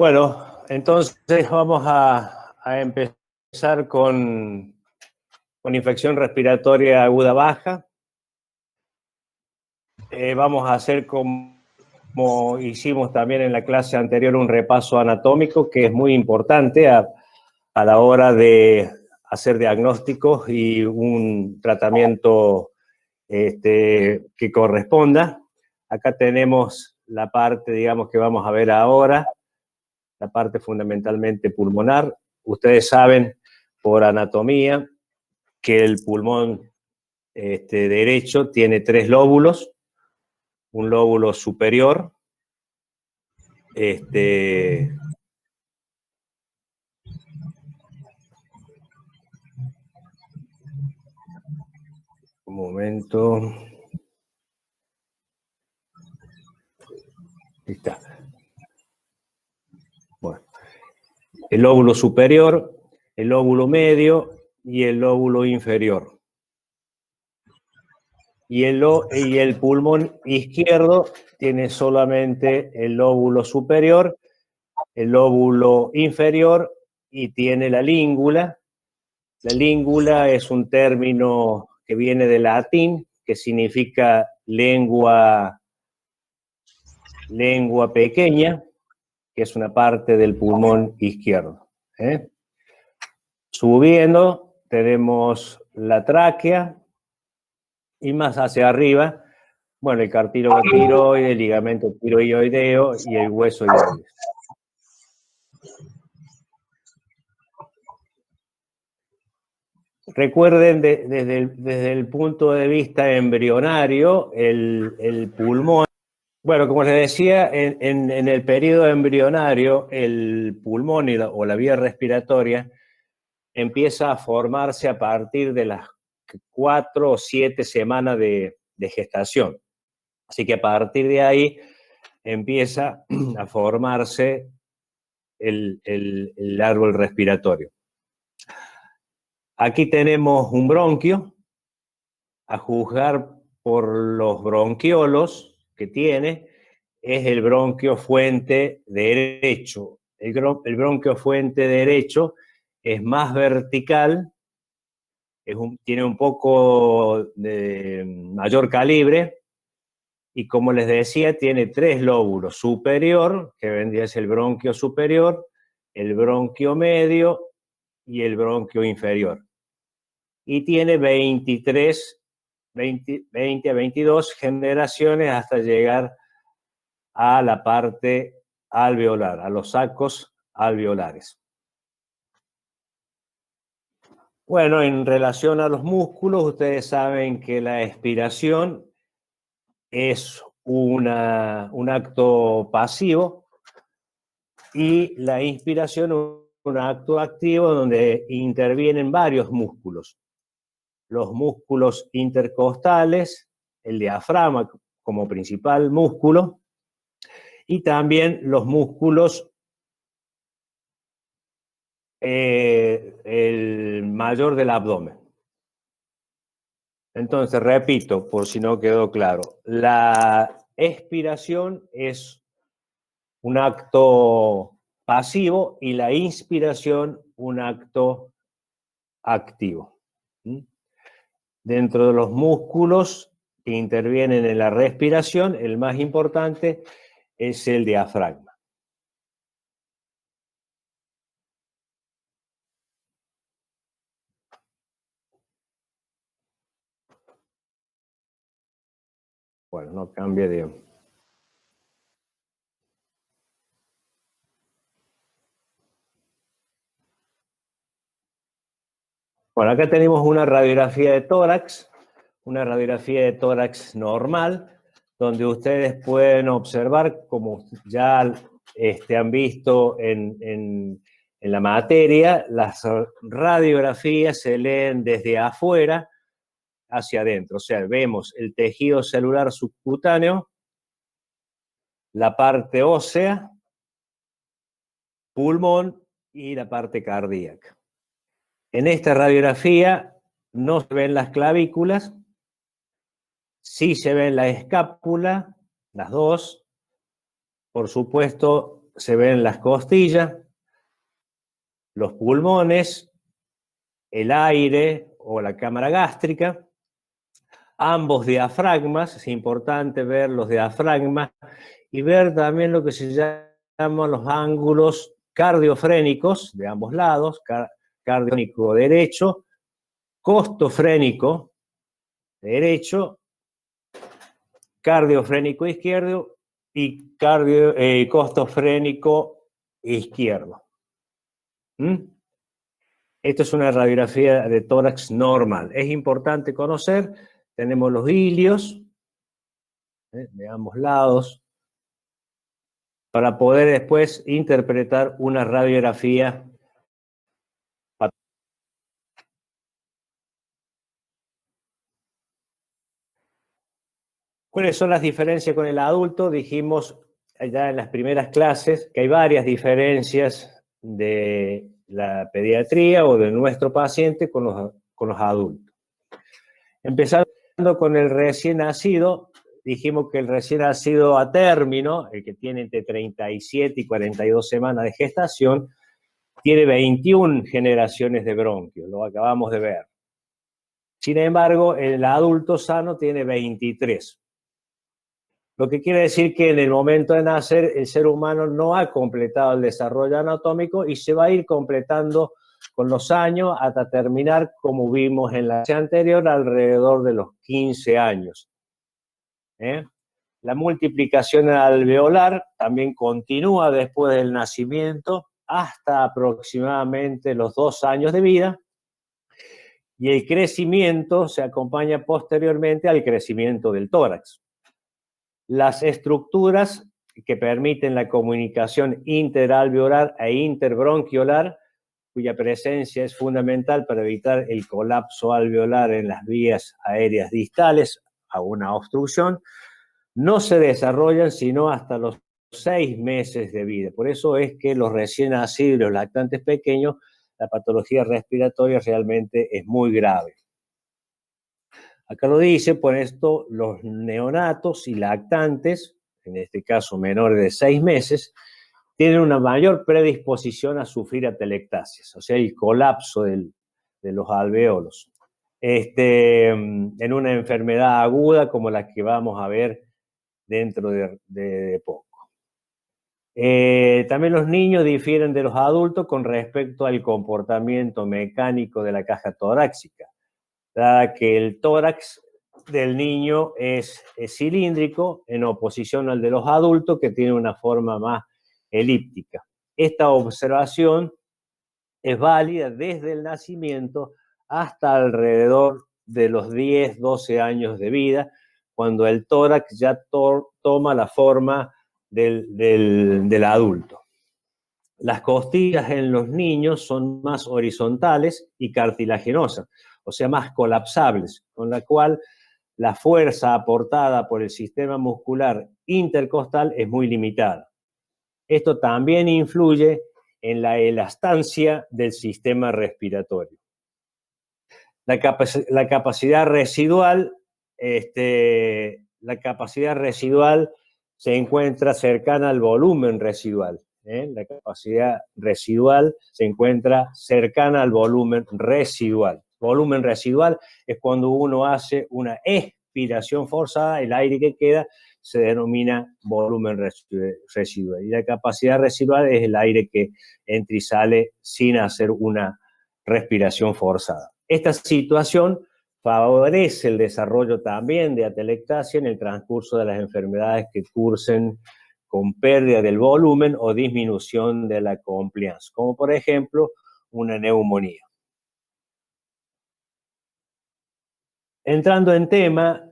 Bueno, entonces vamos a empezar con infección respiratoria aguda baja. Vamos a hacer como hicimos también en la clase anterior un repaso anatómico que es muy importante a la hora de hacer diagnósticos y un tratamiento que corresponda. Acá tenemos la parte, digamos, que vamos a ver ahora, la parte fundamentalmente pulmonar. Ustedes saben por anatomía que el pulmón derecho tiene 3 lóbulos, un lóbulo superior, un momento. Ahí está. Bueno, el lóbulo superior, el lóbulo medio y el lóbulo inferior. Y el pulmón izquierdo tiene solamente el lóbulo superior, el lóbulo inferior y tiene la língula. La língula es un término que viene del latín, que significa lengua pequeña, que es una parte del pulmón izquierdo. Subiendo tenemos la tráquea y más hacia arriba, bueno, el cartílago tiroide, el ligamento tiroideo y el hueso hioides. Recuerden, desde el punto de vista embrionario, el pulmón, bueno, como les decía, en el periodo embrionario, el pulmón o la vía respiratoria empieza a formarse a partir de las 4 o 7 semanas de gestación. Así que a partir de ahí empieza a formarse el árbol respiratorio. Aquí tenemos un bronquio, a juzgar por los bronquiolos que tiene, es el bronquio fuente derecho. El bronquio fuente derecho es más vertical, tiene un poco de mayor calibre y, como les decía, tiene 3 lóbulos: superior, que vendría a ser el bronquio superior, el bronquio medio y el bronquio inferior. Y tiene 20 a 22 generaciones hasta llegar a la parte alveolar, a los sacos alveolares. Bueno, en relación a los músculos, ustedes saben que la expiración es un acto pasivo y la inspiración un acto activo donde intervienen varios músculos. Los músculos intercostales, el diafragma como principal músculo, y también los músculos el mayor del abdomen. Entonces, repito, por si no quedó claro, la expiración es un acto pasivo y la inspiración un acto activo. Dentro de los músculos que intervienen en la respiración, el más importante es el diafragma. Bueno, no cambie de... Bueno, acá tenemos una radiografía de tórax normal, donde ustedes pueden observar, como ya han visto en la materia, las radiografías se leen desde afuera hacia adentro. O sea, vemos el tejido celular subcutáneo, la parte ósea, pulmón y la parte cardíaca. En esta radiografía no se ven las clavículas, sí se ven la escápula, las dos. Por supuesto, se ven las costillas, los pulmones, el aire o la cámara gástrica, ambos diafragmas. Es importante ver los diafragmas y ver también lo que se llaman los ángulos cardiofrénicos de ambos lados, cardiofrénico derecho, costofrénico derecho, cardiofrénico izquierdo y costofrénico izquierdo. Esto es una radiografía de tórax normal. Es importante conocer, tenemos los ilios de ambos lados, para poder después interpretar una radiografía. ¿Cuáles son las diferencias con el adulto? Dijimos ya en las primeras clases que hay varias diferencias de la pediatría o de nuestro paciente con los adultos. Empezando con el recién nacido, dijimos que el recién nacido a término, el que tiene entre 37 y 42 semanas de gestación, tiene 21 generaciones de bronquios, lo acabamos de ver. Sin embargo, el adulto sano tiene 23. Lo que quiere decir que en el momento de nacer el ser humano no ha completado el desarrollo anatómico y se va a ir completando con los años hasta terminar, como vimos en la clase anterior, alrededor de los 15 años. La multiplicación alveolar también continúa después del nacimiento hasta aproximadamente los 2 años de vida, y el crecimiento se acompaña posteriormente al crecimiento del tórax. Las estructuras que permiten la comunicación interalveolar e interbronquiolar, cuya presencia es fundamental para evitar el colapso alveolar en las vías aéreas distales a una obstrucción, no se desarrollan sino hasta los 6 meses de vida. Por eso es que los recién nacidos y los lactantes pequeños, la patología respiratoria realmente es muy grave. Acá lo dice, por esto los neonatos y lactantes, en este caso menores de 6 meses, tienen una mayor predisposición a sufrir atelectasias, o sea, el colapso de los alveolos, en una enfermedad aguda como la que vamos a ver dentro de poco. También los niños difieren de los adultos con respecto al comportamiento mecánico de la caja torácica, dada que el tórax del niño es cilíndrico en oposición al de los adultos, que tiene una forma más elíptica. Esta observación es válida desde el nacimiento hasta alrededor de los 10, 12 años de vida, cuando el tórax ya toma la forma del adulto. Las costillas en los niños son más horizontales y cartilaginosas, o sea, más colapsables, con la cual la fuerza aportada por el sistema muscular intercostal es muy limitada. Esto también influye en la elastancia del sistema respiratorio. La capacidad residual se encuentra cercana al volumen residual. La capacidad residual se encuentra cercana al volumen residual. Volumen residual es cuando uno hace una expiración forzada, el aire que queda se denomina volumen residual. Y la capacidad residual es el aire que entra y sale sin hacer una respiración forzada. Esta situación favorece el desarrollo también de atelectasia en el transcurso de las enfermedades que cursen con pérdida del volumen o disminución de la compliance, como por ejemplo una neumonía. Entrando en tema,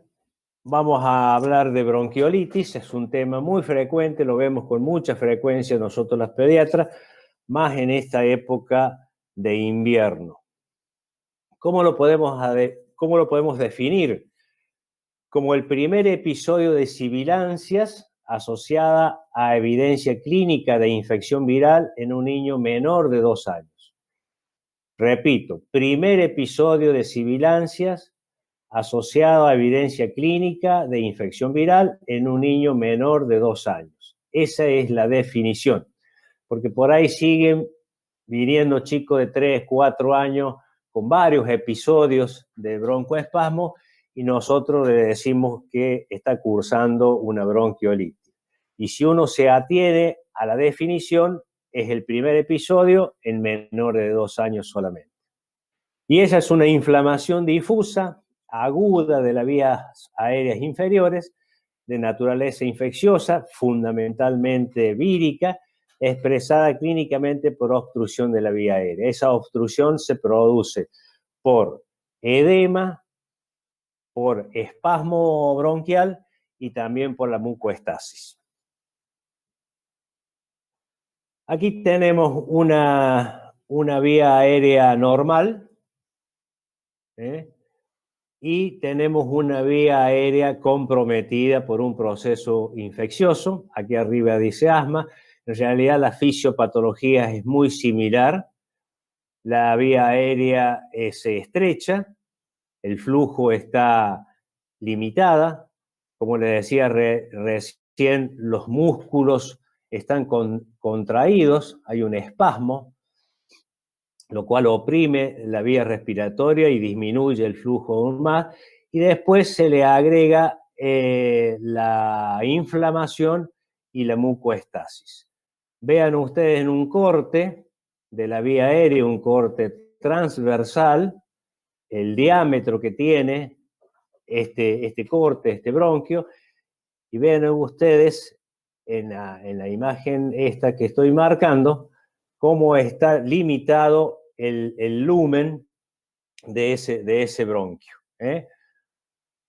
vamos a hablar de bronquiolitis. Es un tema muy frecuente, lo vemos con mucha frecuencia nosotros las pediatras, más en esta época de invierno. ¿Cómo lo podemos definir? Como el primer episodio de sibilancias asociada a evidencia clínica de infección viral en un niño menor de 2 años. Repito, primer episodio de sibilancias asociado a evidencia clínica de infección viral en un niño menor de 2 años. Esa es la definición. porque por ahí siguen viniendo chicos de 3, 4 años con varios episodios de broncoespasmo y nosotros le decimos que está cursando una bronquiolitis. Y si uno se atiene a la definición, es el primer episodio en menores de 2 años solamente. Y esa es una inflamación difusa, aguda de las vías aéreas inferiores, de naturaleza infecciosa, fundamentalmente vírica, expresada clínicamente por obstrucción de la vía aérea. Esa obstrucción se produce por edema, por espasmo bronquial y también por la mucoestasis. Aquí tenemos una vía aérea normal, y tenemos una vía aérea comprometida por un proceso infeccioso. Aquí arriba dice asma. En realidad la fisiopatología es muy similar. La vía aérea se estrecha, el flujo está limitada. Como les decía recién, los músculos están contraídos, hay un espasmo, lo cual oprime la vía respiratoria y disminuye el flujo aún más, y después se le agrega la inflamación y la mucoestasis. Vean ustedes en un corte de la vía aérea, un corte transversal, el diámetro que tiene este corte, este bronquio, y vean ustedes en la imagen esta que estoy marcando, cómo está limitado el lumen de ese bronquio,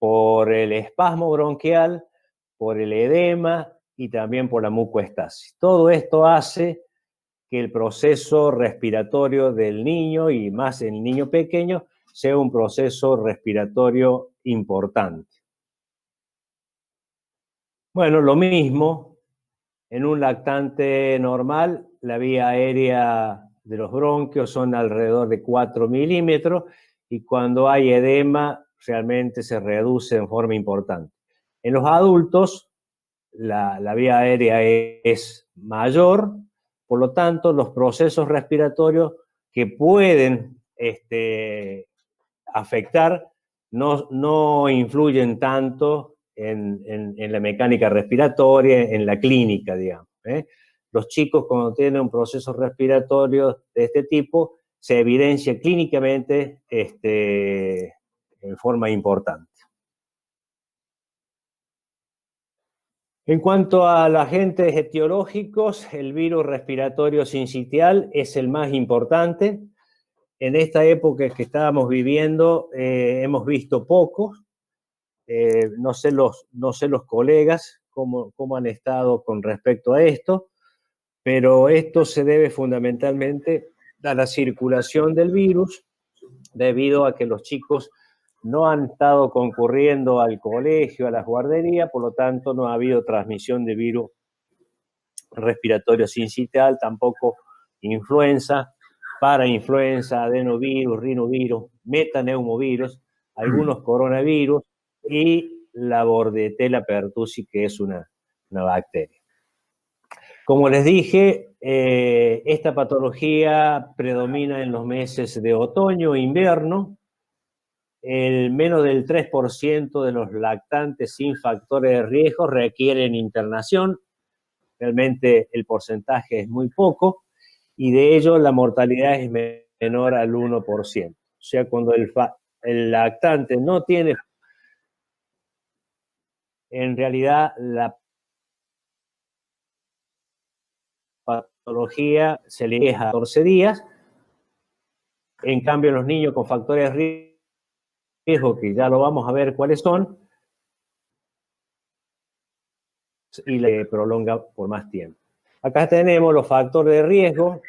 por el espasmo bronquial, por el edema y también por la mucoestasis. Todo esto hace que el proceso respiratorio del niño, y más en el niño pequeño, sea un proceso respiratorio importante. Bueno, lo mismo, en un lactante normal, la vía aérea de los bronquios son alrededor de 4 milímetros y cuando hay edema realmente se reduce en forma importante. En los adultos la vía aérea es mayor, por lo tanto los procesos respiratorios que pueden afectar no influyen tanto en la mecánica respiratoria, en la clínica, digamos. Los chicos cuando tienen un proceso respiratorio de este tipo, se evidencia clínicamente en forma importante. En cuanto a los agentes etiológicos, el virus respiratorio sincitial es el más importante. En esta época que estábamos viviendo hemos visto pocos. No sé los colegas cómo han estado con respecto a esto, pero esto se debe fundamentalmente a la circulación del virus, debido a que los chicos no han estado concurriendo al colegio, a las guarderías, por lo tanto no ha habido transmisión de virus respiratorio sincitial, tampoco influenza, parainfluenza, adenovirus, rinovirus, metaneumovirus, algunos coronavirus y la Bordetella pertussis, que es una bacteria. Como les dije, esta patología predomina en los meses de otoño e invierno. Menos del 3% de los lactantes sin factores de riesgo requieren internación. Realmente el porcentaje es muy poco y de ello la mortalidad es menor al 1%. O sea, cuando el lactante no tiene, en realidad la patología se le deja 14 días. En cambio, los niños con factores de riesgo, que ya lo vamos a ver cuáles son, y le prolonga por más tiempo. Acá tenemos los factores de riesgo,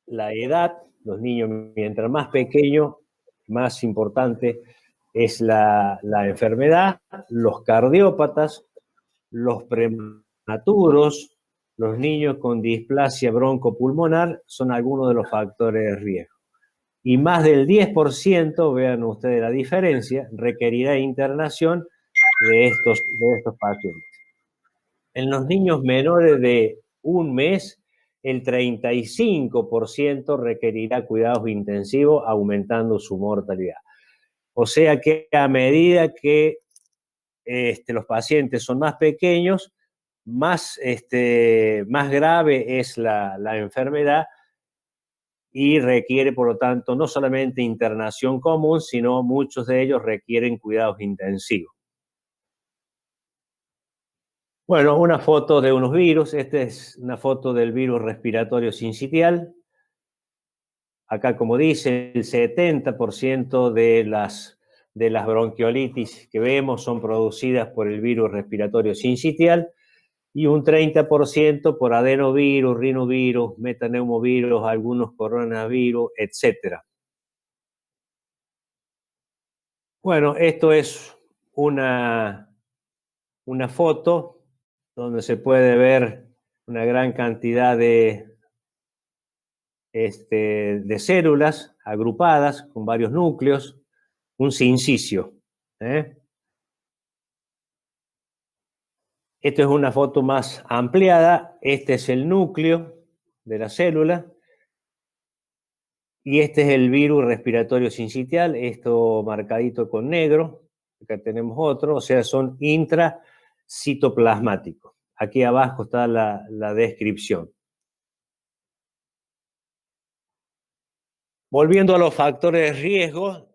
la edad. Los niños, mientras más pequeños, más importante es la enfermedad, los cardiópatas, los prematuros, los niños con displasia broncopulmonar son algunos de los factores de riesgo. Y más del 10%, vean ustedes la diferencia, requerirá internación de estos pacientes. En los niños menores de un mes, el 35% requerirá cuidados intensivos, aumentando su mortalidad. O sea que a medida que los pacientes son más pequeños, más grave es la enfermedad y requiere, por lo tanto, no solamente internación común, sino muchos de ellos requieren cuidados intensivos. Bueno, una foto de unos virus. Esta es una foto del virus respiratorio sincitial. Acá, como dice, el 70% de las bronquiolitis que vemos son producidas por el virus respiratorio sincitial y un 30% por adenovirus, rinovirus, metaneumovirus, algunos coronavirus, etc. Bueno, esto es una foto donde se puede ver una gran cantidad de células agrupadas con varios núcleos, un sincicio. Esta es una foto más ampliada. Este es el núcleo de la célula y este es el virus respiratorio sincitial, esto marcadito con negro. Acá tenemos otro, o sea, son intracitoplasmáticos. Aquí abajo está la descripción. Volviendo a los factores de riesgo,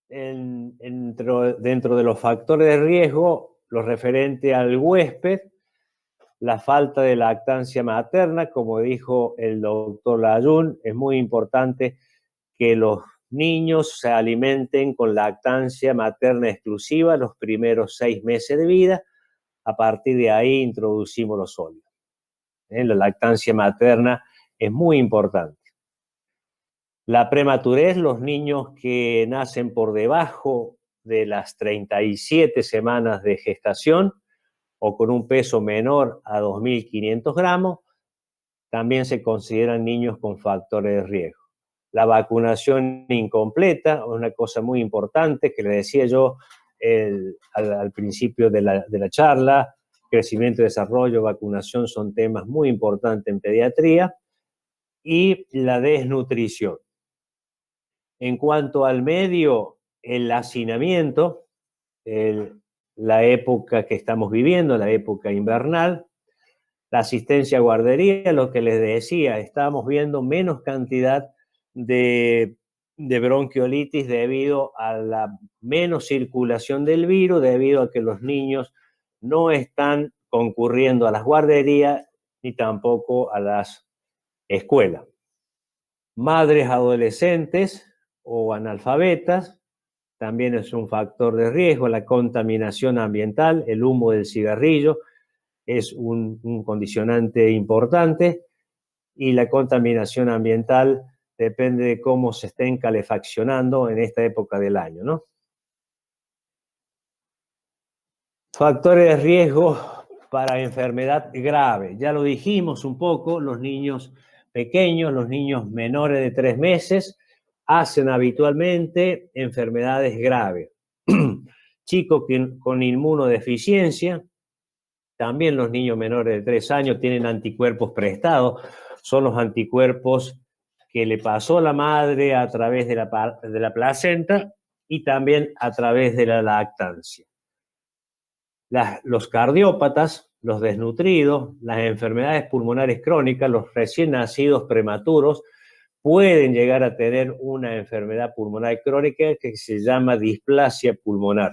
dentro de los factores de riesgo, lo referente al huésped, la falta de lactancia materna, como dijo el doctor Layún, es muy importante que los niños se alimenten con lactancia materna exclusiva los primeros 6 meses de vida. A partir de ahí introducimos los sólidos. La lactancia materna es muy importante. La prematurez, los niños que nacen por debajo de las 37 semanas de gestación o con un peso menor a 2.500 gramos, también se consideran niños con factores de riesgo. La vacunación incompleta, una cosa muy importante que le decía yo al principio de la charla, crecimiento y desarrollo, vacunación son temas muy importantes en pediatría, y la desnutrición. En cuanto al medio, el hacinamiento, la época que estamos viviendo, la época invernal, la asistencia a guardería, lo que les decía, estamos viendo menos cantidad de bronquiolitis debido a la menos circulación del virus, debido a que los niños no están concurriendo a las guarderías ni tampoco a las escuelas. Madres adolescentes o analfabetas también es un factor de riesgo. La contaminación ambiental, el humo del cigarrillo, es un condicionante importante, y la contaminación ambiental depende de cómo se estén calefaccionando en esta época del año, ¿no? Factores de riesgo para enfermedad grave. Ya lo dijimos un poco, los niños pequeños, los niños menores de 3 meses, hacen habitualmente enfermedades graves. Chicos con inmunodeficiencia, también los niños menores de 3 años tienen anticuerpos prestados, son los anticuerpos que le pasó a la madre a través de la placenta y también a través de la lactancia. Los cardiópatas, los desnutridos, las enfermedades pulmonares crónicas, los recién nacidos prematuros, pueden llegar a tener una enfermedad pulmonar crónica que se llama displasia pulmonar,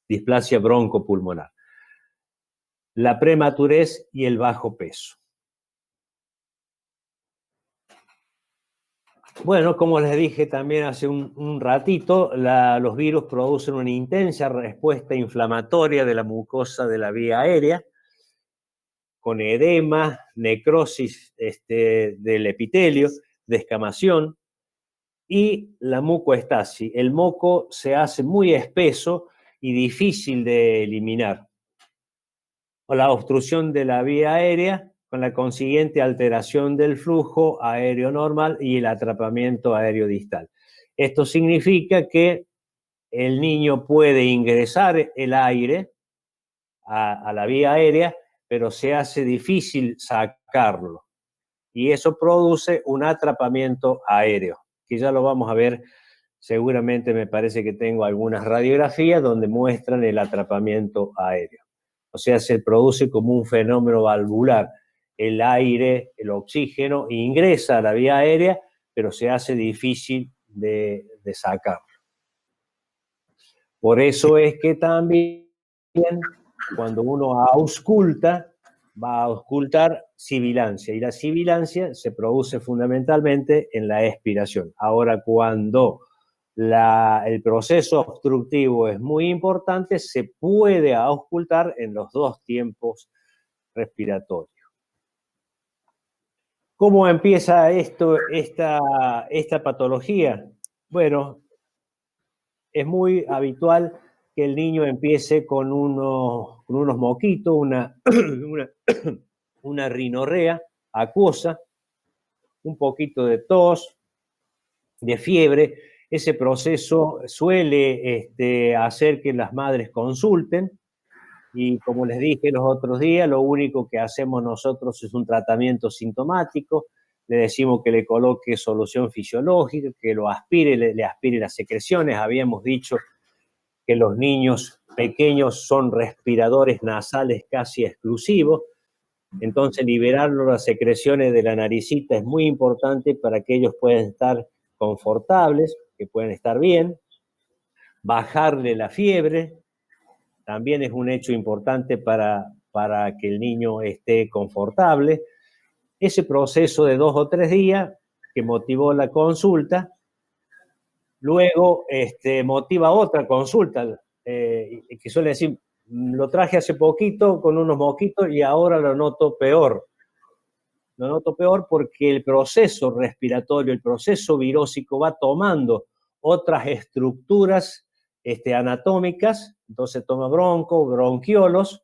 displasia broncopulmonar. La prematurez y el bajo peso. Bueno, como les dije también hace un ratito, los virus producen una intensa respuesta inflamatoria de la mucosa de la vía aérea, con edema, necrosis del epitelio, descamación y la mucoestasis. El moco se hace muy espeso y difícil de eliminar. O la obstrucción de la vía aérea, con la consiguiente alteración del flujo aéreo normal y el atrapamiento aéreo distal. Esto significa que el niño puede ingresar el aire a la vía aérea, pero se hace difícil sacarlo. y eso produce un atrapamiento aéreo, que ya lo vamos a ver. Seguramente me parece que tengo algunas radiografías donde muestran el atrapamiento aéreo. O sea, se produce como un fenómeno valvular. El aire, el oxígeno, ingresa a la vía aérea, pero se hace difícil de sacarlo. Por eso es que también cuando uno ausculta, va a auscultar sibilancia, y la sibilancia se produce fundamentalmente en la expiración. Ahora, cuando el proceso obstructivo es muy importante, se puede auscultar en los dos tiempos respiratorios. ¿Cómo empieza esta patología? Bueno, es muy habitual que el niño empiece con unos moquitos, una rinorrea acuosa, un poquito de tos, de fiebre. Ese proceso suele hacer que las madres consulten, y como les dije los otros días, lo único que hacemos nosotros es un tratamiento sintomático. Le decimos que le coloque solución fisiológica, que lo aspire, le aspire las secreciones. Habíamos dicho que los niños pequeños son respiradores nasales casi exclusivos, entonces liberar las secreciones de la naricita es muy importante para que ellos puedan estar confortables, que puedan estar bien. Bajarle la fiebre también es un hecho importante para que el niño esté confortable. Ese proceso de 2 o 3 días que motivó la consulta, luego motiva otra consulta, que suele decir, lo traje hace poquito con unos moquitos y ahora lo noto peor. Lo noto peor porque el proceso respiratorio, el proceso virósico va tomando otras estructuras anatómicas, entonces toma bronquiolos,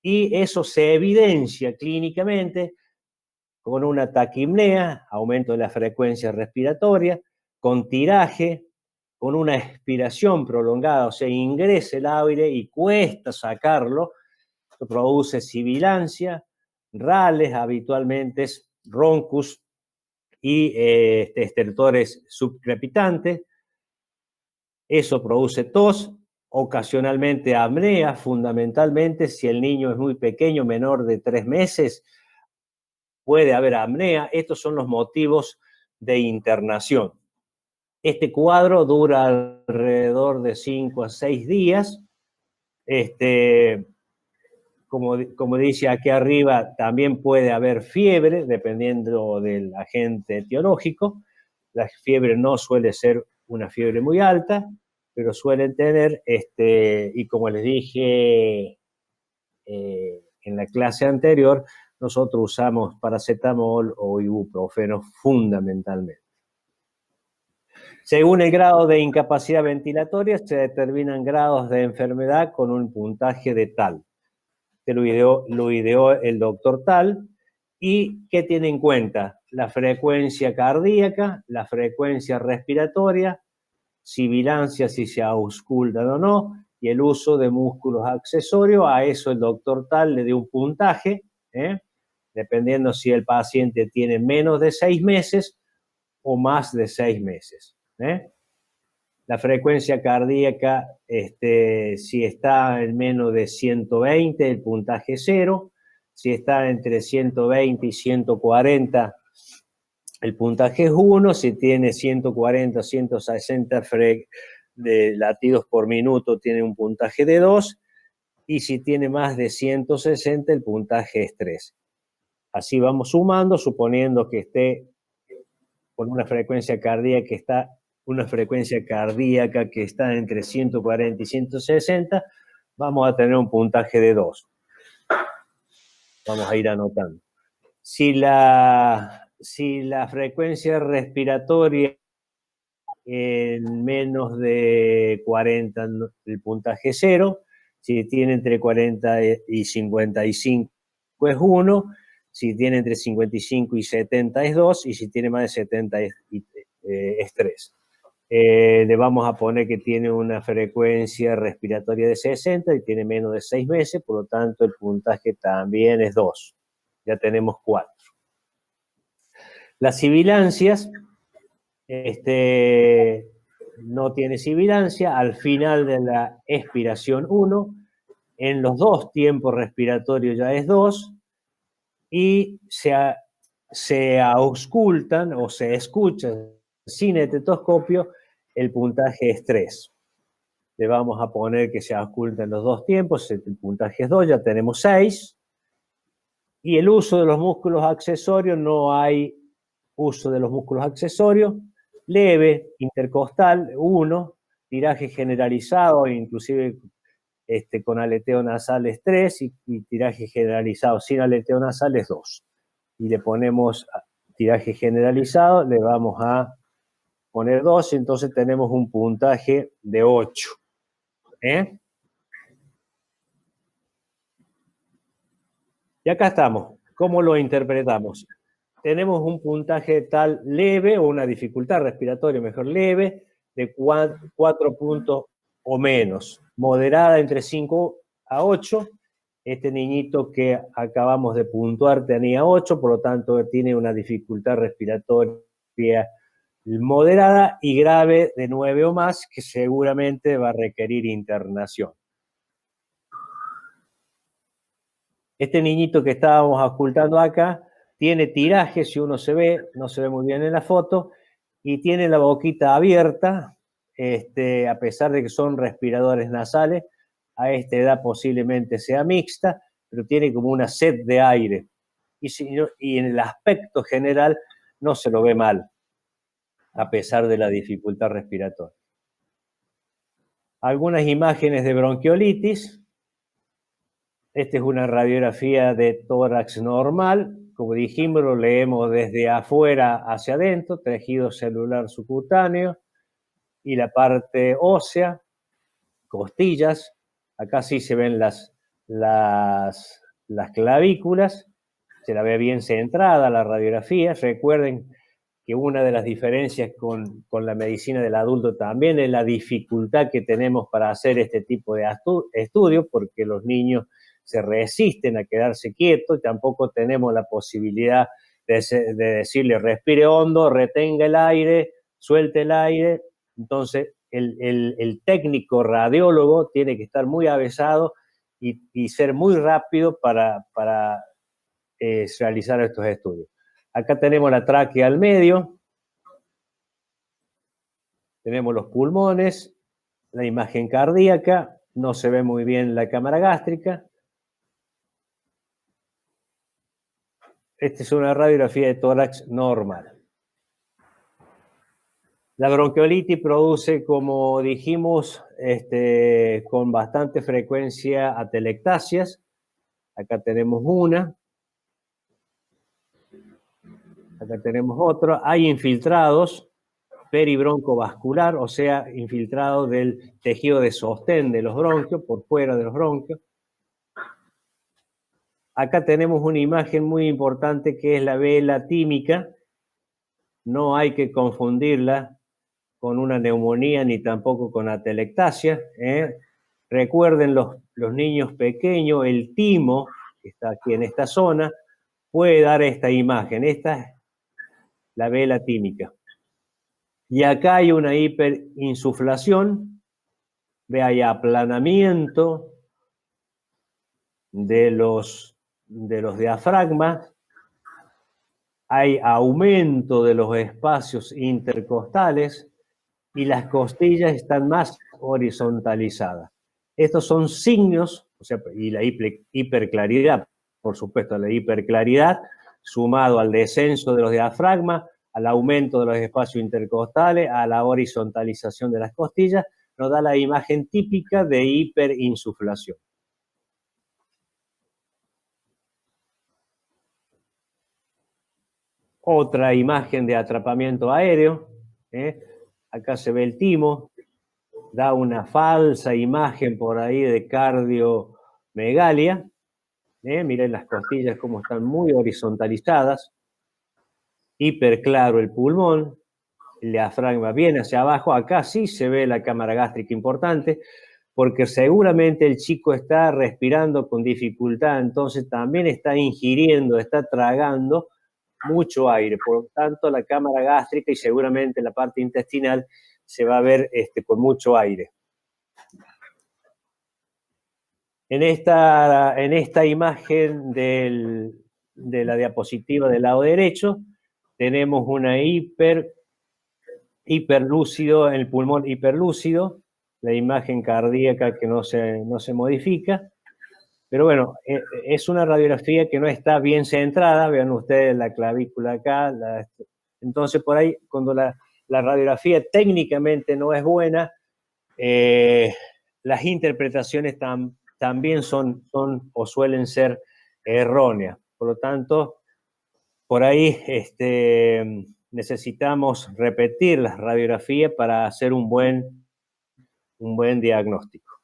y eso se evidencia clínicamente con una taquipnea, aumento de la frecuencia respiratoria, con tiraje, con una expiración prolongada, o sea, ingresa el aire y cuesta sacarlo, esto produce sibilancia, rales, habitualmente roncus y estertores subcrepitantes. Eso produce tos, ocasionalmente apnea, fundamentalmente si el niño es muy pequeño, menor de 3 meses, puede haber apnea. Estos son los motivos de internación. Este cuadro dura alrededor de 5 a 6 días. Como dice aquí arriba, también puede haber fiebre, dependiendo del agente etiológico. La fiebre no suele ser una fiebre muy alta, pero suelen tener, y como les dije en la clase anterior, nosotros usamos paracetamol o ibuprofeno fundamentalmente. Según el grado de incapacidad ventilatoria, se determinan grados de enfermedad con un puntaje de tal. Lo ideó el doctor Tal. ¿Y qué tiene en cuenta? La frecuencia cardíaca, la frecuencia respiratoria, sibilancia si se auscultan o no, y el uso de músculos accesorios. A eso el doctor Tal le dio un puntaje, dependiendo si el paciente tiene menos de 6 meses o más de 6 meses. La frecuencia cardíaca, si está en menos de 120, el puntaje es 0. Si está entre 120 y 140, el puntaje es 1. Si tiene 140, 160 de latidos por minuto, tiene un puntaje de 2. Y si tiene más de 160, el puntaje es 3. Así vamos sumando, suponiendo que esté con una frecuencia cardíaca que está entre 140 y 160, vamos a tener un puntaje de 2. Vamos a ir anotando. Si la frecuencia respiratoria en menos de 40, el puntaje es 0. Si tiene entre 40 y 55 es 1. Si tiene entre 55 y 70 es 2. Y si tiene más de 70 es 3. Le vamos a poner que tiene una frecuencia respiratoria de 60 y tiene menos de 6 meses, por lo tanto el puntaje también es 2. Ya tenemos 4. Las sibilancias, no tiene sibilancia, al final de la expiración 1, en los dos tiempos respiratorios ya es 2, y se auscultan o se escuchan sin estetoscopio, el puntaje es 3. Le vamos a poner que se auscultan los dos tiempos, el puntaje es 2, ya tenemos 6. Y el uso de los músculos accesorios, no hay uso de los músculos accesorios. Leve, intercostal, 1, tiraje generalizado, inclusive con aleteo nasal es 3, y tiraje generalizado sin aleteo nasal es 2. Y le ponemos tiraje generalizado, le vamos a poner 2, y entonces tenemos un puntaje de 8. Y acá estamos. ¿Cómo lo interpretamos? Tenemos un puntaje tal leve, o una dificultad respiratoria mejor leve, de 4 puntos o menos. Moderada entre 5 a 8. Este niñito que acabamos de puntuar tenía 8, por lo tanto tiene una dificultad respiratoria moderada, y grave de 9 o más, que seguramente va a requerir internación. Este niñito que estábamos ocultando acá tiene tiraje, si uno se ve, no se ve muy bien en la foto, y tiene la boquita abierta, a pesar de que son respiradores nasales. A esta edad posiblemente sea mixta, pero tiene como una sed de aire. Y en el aspecto general no se lo ve mal, a pesar de la dificultad respiratoria. Algunas imágenes de bronquiolitis. Esta es una radiografía de tórax normal. Como dijimos, lo leemos desde afuera hacia adentro, tejido celular subcutáneo y la parte ósea, costillas. Acá sí se ven las clavículas, se la ve bien centrada la radiografía. Recuerden que una de las diferencias con la medicina del adulto también es la dificultad que tenemos para hacer este tipo de estudios, porque los niños se resisten a quedarse quietos, y tampoco tenemos la posibilidad de decirle respire hondo, retenga el aire, suelte el aire. Entonces, el técnico radiólogo tiene que estar muy avezado y ser muy rápido para realizar estos estudios. Acá tenemos la tráquea al medio, tenemos los pulmones, la imagen cardíaca, no se ve muy bien la cámara gástrica. Esta es una radiografía de tórax normal. La bronquiolitis produce, como dijimos, con bastante frecuencia atelectasias. Acá tenemos una. Acá tenemos otro. Hay infiltrados peribroncovascular, o sea, infiltrado del tejido de sostén de los bronquios, por fuera de los bronquios. Acá tenemos una imagen muy importante que es la vela tímica. No hay que confundirla con una neumonía ni tampoco con atelectasia. Recuerden los niños pequeños, el timo, que está aquí en esta zona, puede dar esta imagen. Esta es la vela tímica. Y acá hay una hiperinsuflación, ve, hay aplanamiento de los diafragmas, hay aumento de los espacios intercostales, y las costillas están más horizontalizadas. Estos son signos, o sea, y la hiperclaridad, por supuesto, la hiperclaridad, sumado al descenso de los diafragmas, al aumento de los espacios intercostales, a la horizontalización de las costillas, nos da la imagen típica de hiperinsuflación. Otra imagen de atrapamiento aéreo. Acá se ve el timo, da una falsa imagen por ahí de cardiomegalia. Miren las costillas como están muy horizontalizadas. Hiperclaro el pulmón, el diafragma viene hacia abajo. Acá sí se ve la cámara gástrica importante, porque seguramente el chico está respirando con dificultad, entonces también está ingiriendo, está tragando mucho aire, por lo tanto la cámara gástrica y seguramente la parte intestinal se va a ver con mucho aire. En esta imagen de la diapositiva del lado derecho tenemos una hiperlúcido, en el pulmón hiperlúcido, la imagen cardíaca que no se modifica, pero bueno, es una radiografía que no está bien centrada, vean ustedes la clavícula acá, entonces por ahí cuando la radiografía técnicamente no es buena, las interpretaciones también son o suelen ser erróneas, por lo tanto, por ahí necesitamos repetir las radiografías para hacer un buen diagnóstico.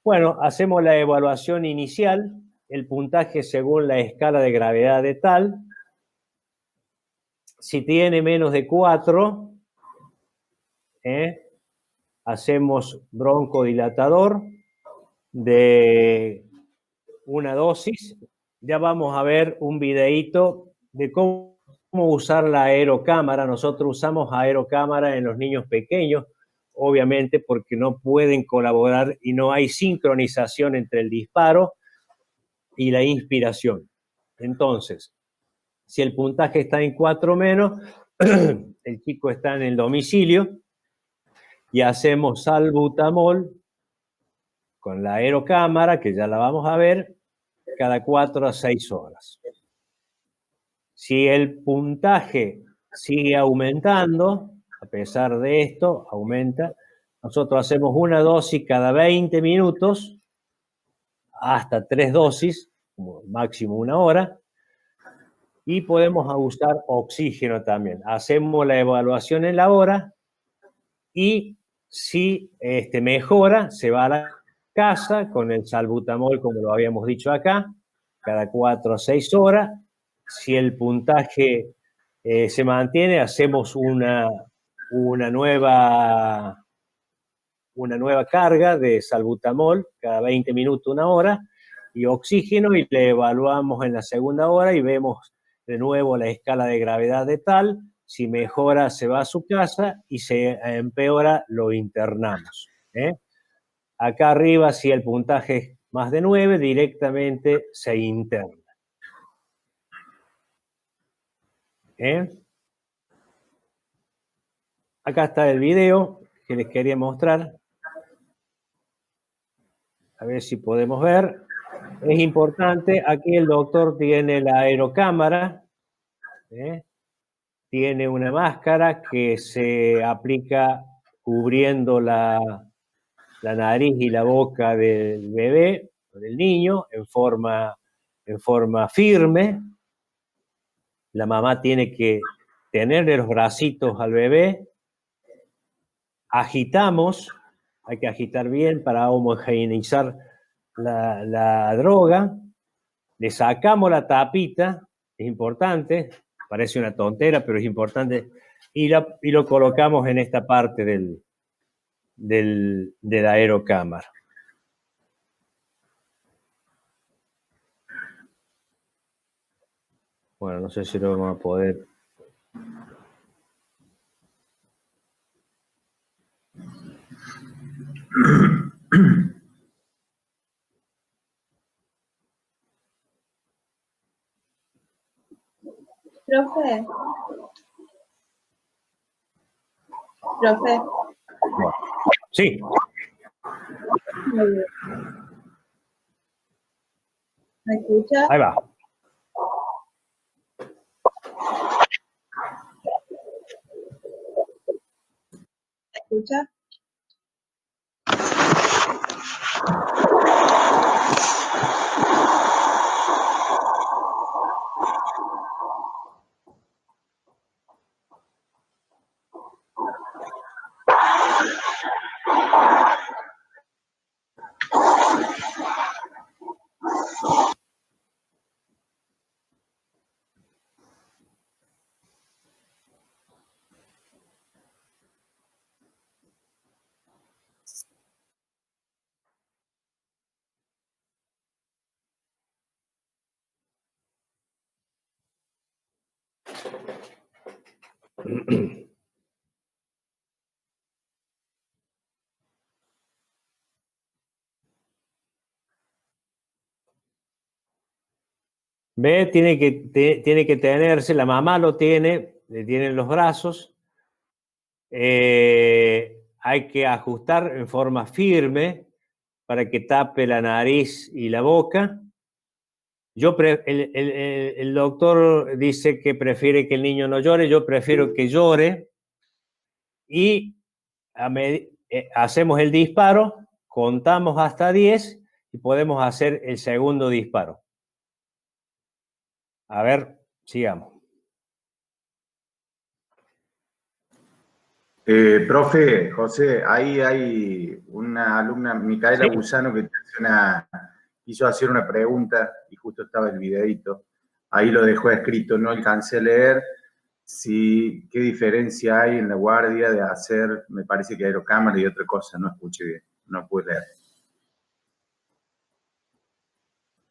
Bueno, hacemos la evaluación inicial, el puntaje según la escala de gravedad de Tal. Si tiene menos de 4, hacemos broncodilatador de una dosis. Ya vamos a ver un videíto de cómo usar la aerocámara. Nosotros usamos aerocámara en los niños pequeños, obviamente porque no pueden colaborar y no hay sincronización entre el disparo y la inspiración. Entonces, si el puntaje está en 4 menos, el chico está en el domicilio y hacemos salbutamol con la aerocámara, que ya la vamos a ver, cada 4 a 6 horas. Si el puntaje sigue aumentando, a pesar de esto, aumenta, nosotros hacemos una dosis cada 20 minutos, hasta 3 dosis, como máximo 1 hora, y podemos usar oxígeno también. Hacemos la evaluación en la hora y si mejora, se va a la casa con el salbutamol, como lo habíamos dicho acá, cada 4 a 6 horas. Si el puntaje se mantiene, hacemos una nueva carga de salbutamol cada 20 minutos, 1 hora, y oxígeno, y le evaluamos en la segunda hora y vemos de nuevo la escala de gravedad de Tal. Si mejora, se va a su casa, y se empeora, lo internamos. Acá arriba, si el puntaje es más de 9, directamente se interna. Acá está el video que les quería mostrar. A ver si podemos ver. Es importante, aquí el doctor tiene la aerocámara, tiene una máscara que se aplica cubriendo la nariz y la boca del bebé, del niño, en forma firme. La mamá tiene que tenerle los bracitos al bebé. Agitamos, hay que agitar bien para homogeneizar la droga. Le sacamos la tapita, es importante, parece una tontera, pero es importante, y lo colocamos en esta parte de la aerocámara. Bueno, no sé si lo vamos a poder. Profe. Bueno, sí. ¿Me escucha? Ahí va. ¿Me escucha? ¿Ve? Tiene que tenerse, la mamá lo tiene, le tiene en los brazos. Hay que ajustar en forma firme para que tape la nariz y la boca. El doctor dice que prefiere que el niño no llore, yo prefiero que llore. Y hacemos el disparo, contamos hasta 10 y podemos hacer el segundo disparo. A ver, sigamos. Profe, José, ahí hay una alumna, Micaela Sí. Busano, que quiso hacer una pregunta y justo estaba el videito. Ahí lo dejó escrito, no alcancé a leer. ¿Qué diferencia hay en la guardia de hacer, me parece que aerocámara y otra cosa? No escuché bien, no pude leer.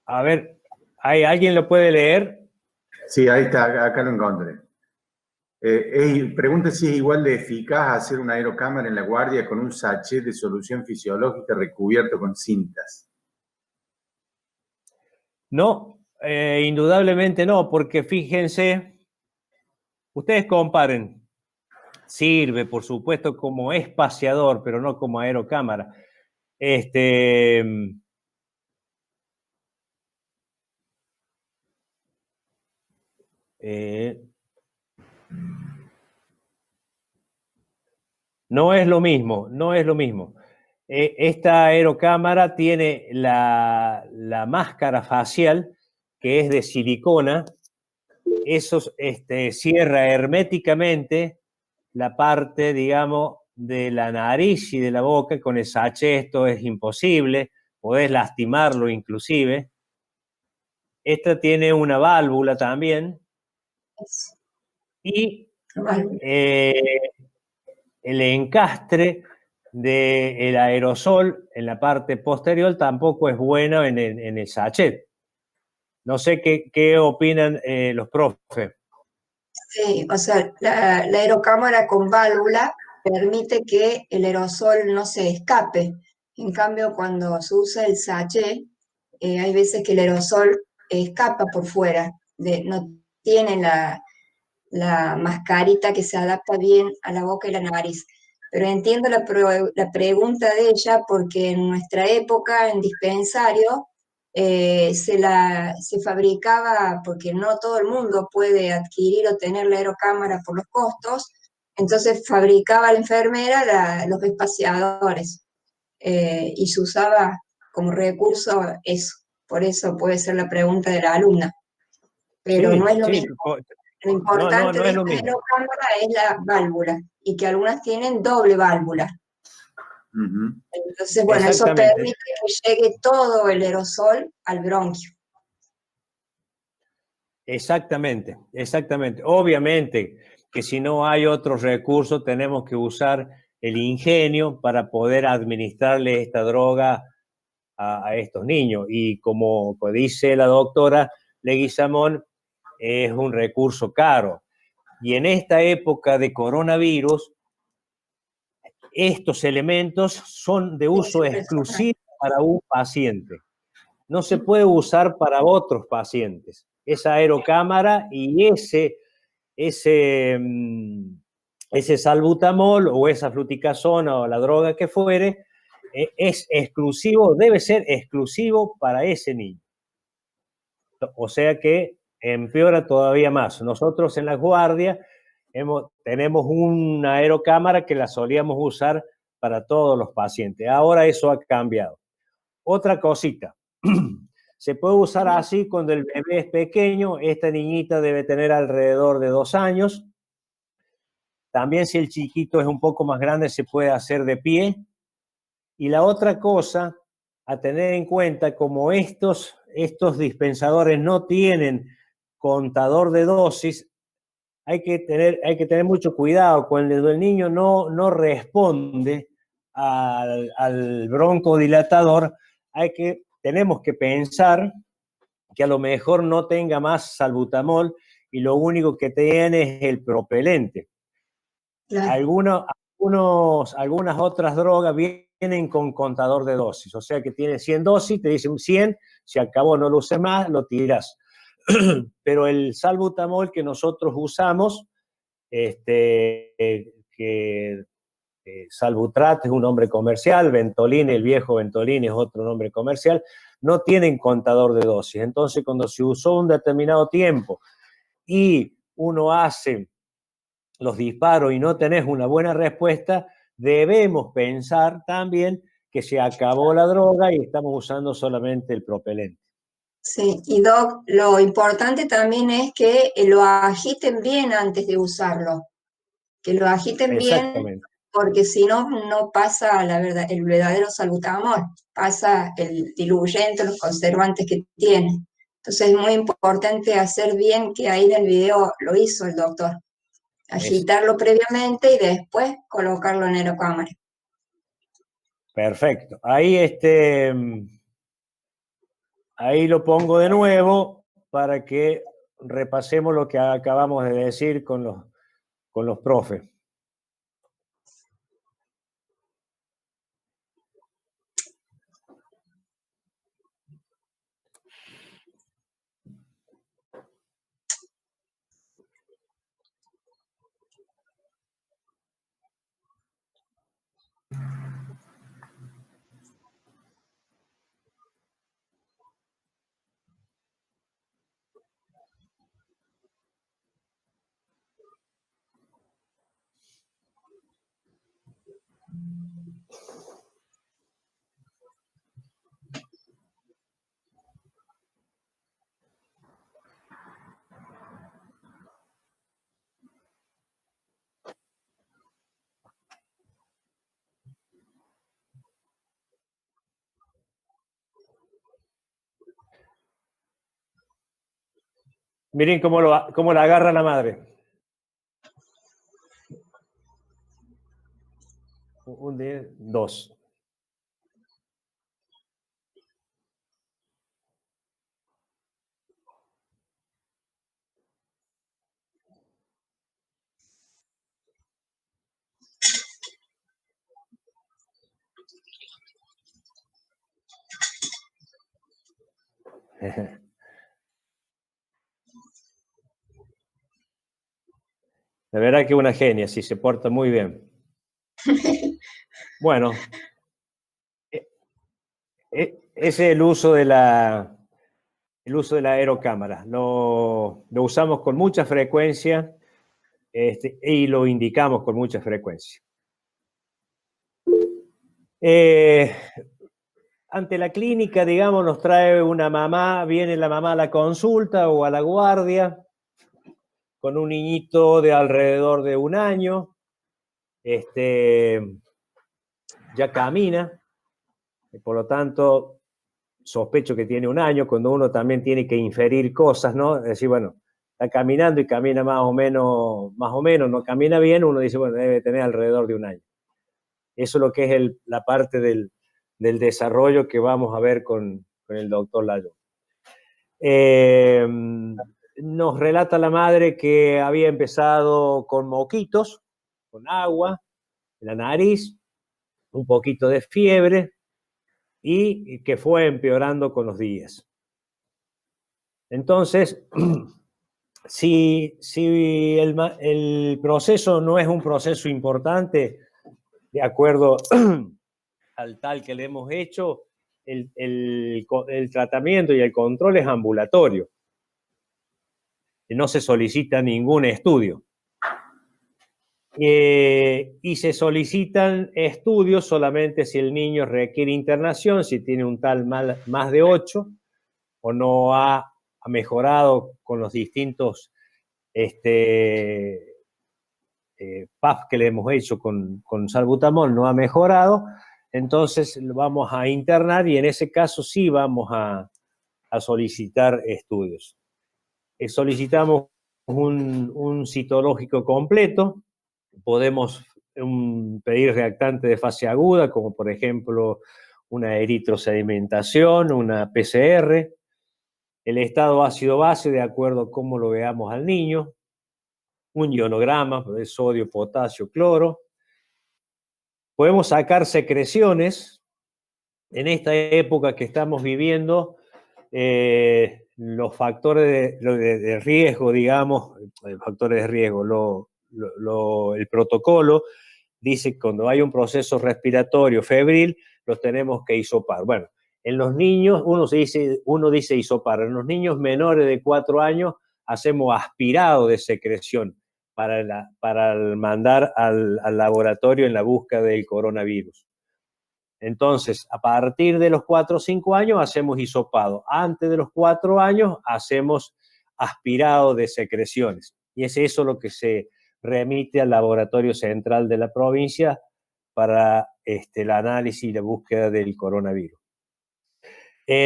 A ver, ¿alguien lo puede leer? Sí, ahí está, acá lo encontré. Pregunta si es igual de eficaz hacer una aerocámara en la guardia con un sachet de solución fisiológica recubierto con cintas. No, indudablemente no, porque fíjense, ustedes comparen, sirve por supuesto como espaciador, pero no como aerocámara. No es lo mismo, no es lo mismo. Esta aerocámara tiene la máscara facial, que es de silicona. Eso cierra herméticamente la parte, digamos, de la nariz y de la boca. Con el sachet esto es imposible, podés lastimarlo inclusive. Esta tiene una válvula también. Y el encastre del aerosol en la parte posterior tampoco es bueno en el sachet. No sé qué opinan los profes. Sí, o sea, la aerocámara con válvula permite que el aerosol no se escape. En cambio, cuando se usa el sachet, hay veces que el aerosol escapa por fuera, no tiene la mascarita que se adapta bien a la boca y la nariz. Pero entiendo la pregunta de ella porque en nuestra época, en dispensario, se fabricaba, porque no todo el mundo puede adquirir o tener la aerocámara por los costos, entonces fabricaba la enfermera los espaciadores y se usaba como recurso eso. Por eso puede ser la pregunta de la alumna. Pero Sí, no es lo sí, mismo. Lo importante no de es lo esta mismo. aerocámara es la válvula y que algunas tienen doble válvula. Entonces, bueno, eso permite que llegue todo el aerosol al bronquio. Exactamente, exactamente. Obviamente que si no hay otros recursos, tenemos que usar el ingenio para poder administrarle esta droga a estos niños. Y como dice la doctora Leguizamón, es un recurso caro. Y en esta época de coronavirus, estos elementos son de uso exclusivo para un paciente. No se puede usar para otros pacientes. Esa aerocámara y ese salbutamol o esa fluticasona o la droga que fuere, es exclusivo, debe ser exclusivo para ese niño. O sea que empeora todavía más. Nosotros en la guardia tenemos una aerocámara que la solíamos usar para todos los pacientes. Ahora eso ha cambiado. Otra cosita, se puede usar así cuando el bebé es pequeño. Esta niñita debe tener alrededor de 2 años. También si el chiquito es un poco más grande se puede hacer de pie. Y la otra cosa a tener en cuenta, como estos dispensadores no tienen contador de dosis, hay que tener mucho cuidado. Cuando el niño no responde al broncodilatador, tenemos que pensar que a lo mejor no tenga más salbutamol y lo único que tiene es el propelente. Claro. Algunas otras drogas vienen con contador de dosis, o sea que tiene 100 dosis, te dicen 100, se acabó, no lo uses más, lo tiras. Pero el salbutamol que nosotros usamos, Salbutrat es un nombre comercial, Ventolin, el viejo Ventolin es otro nombre comercial, no tienen contador de dosis. Entonces, cuando se usó un determinado tiempo y uno hace los disparos y no tenés una buena respuesta, debemos pensar también que se acabó la droga y estamos usando solamente el propelente. Sí, y Doc, lo importante también es que lo agiten bien antes de usarlo, que lo agiten bien, Exactamente. porque si no, no pasa el verdadero salbutamol, pasa el diluyente, los conservantes que tiene. Entonces es muy importante hacer bien, que ahí en el video lo hizo el doctor, agitarlo previamente y después colocarlo en aerocámara. Perfecto. Ahí lo pongo de nuevo para que repasemos lo que acabamos de decir con los profes. Miren cómo la agarra la madre. Un día, dos. De verdad que una genia, sí, se porta muy bien. Bueno, ese es el uso de la aerocámara. Lo usamos con mucha frecuencia y lo indicamos con mucha frecuencia. Ante la clínica, digamos, nos trae una mamá, viene la mamá a la consulta o a la guardia con un niñito de alrededor de 1 año, ya camina, y por lo tanto sospecho que tiene 1 año, cuando uno también tiene que inferir cosas, ¿no? Es decir, bueno, está caminando y camina más o menos, no camina bien, uno dice, bueno, debe tener alrededor de 1 año. Eso es lo que es la parte del desarrollo que vamos a ver con el doctor Layo. Nos relata la madre que había empezado con moquitos, con agua en la nariz, un poquito de fiebre y que fue empeorando con los días. Entonces, si el proceso no es un proceso importante, de acuerdo al tal que le hemos hecho, el tratamiento y el control es ambulatorio. No se solicita ningún estudio. Y se solicitan estudios solamente si el niño requiere internación, si tiene un tal más de 8 o no ha mejorado con los distintos PAP que le hemos hecho con salbutamol, no ha mejorado, entonces lo vamos a internar y en ese caso sí vamos a solicitar estudios. Solicitamos un citológico completo, podemos pedir reactante de fase aguda, como por ejemplo una eritrosedimentación, una PCR, el estado ácido-base de acuerdo a cómo lo veamos al niño, un ionograma de sodio, potasio, cloro. Podemos sacar secreciones. En esta época que estamos viviendo, los factores de riesgo, digamos, factores de riesgo, el protocolo dice que cuando hay un proceso respiratorio febril, los tenemos que hisopar. Bueno, en los niños, uno dice hisopar, en los niños menores de 4 años hacemos aspirado de secreción para mandar al laboratorio en la búsqueda del coronavirus. Entonces, a partir de los 4 o 5 años hacemos hisopado. Antes de los 4 años hacemos aspirado de secreciones. Y es eso lo que se remite al laboratorio central de la provincia para el análisis y la búsqueda del coronavirus.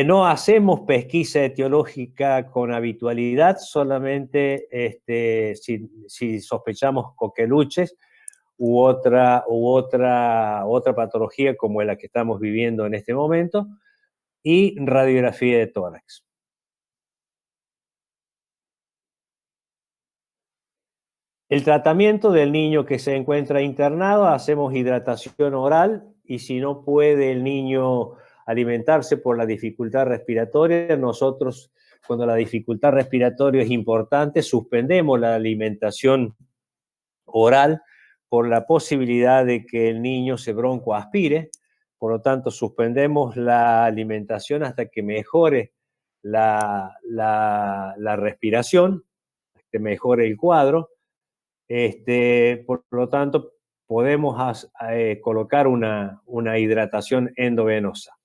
No hacemos pesquisa etiológica con habitualidad, solamente si sospechamos coqueluches u otra patología como la que estamos viviendo en este momento, y radiografía de tórax. El tratamiento del niño que se encuentra internado, hacemos hidratación oral, y si no puede el niño alimentarse por la dificultad respiratoria, nosotros, cuando la dificultad respiratoria es importante, suspendemos la alimentación oral por la posibilidad de que el niño se broncoaspire. Por lo tanto, suspendemos la alimentación hasta que mejore la respiración, que mejore el cuadro. Por lo tanto, podemos colocar una hidratación endovenosa.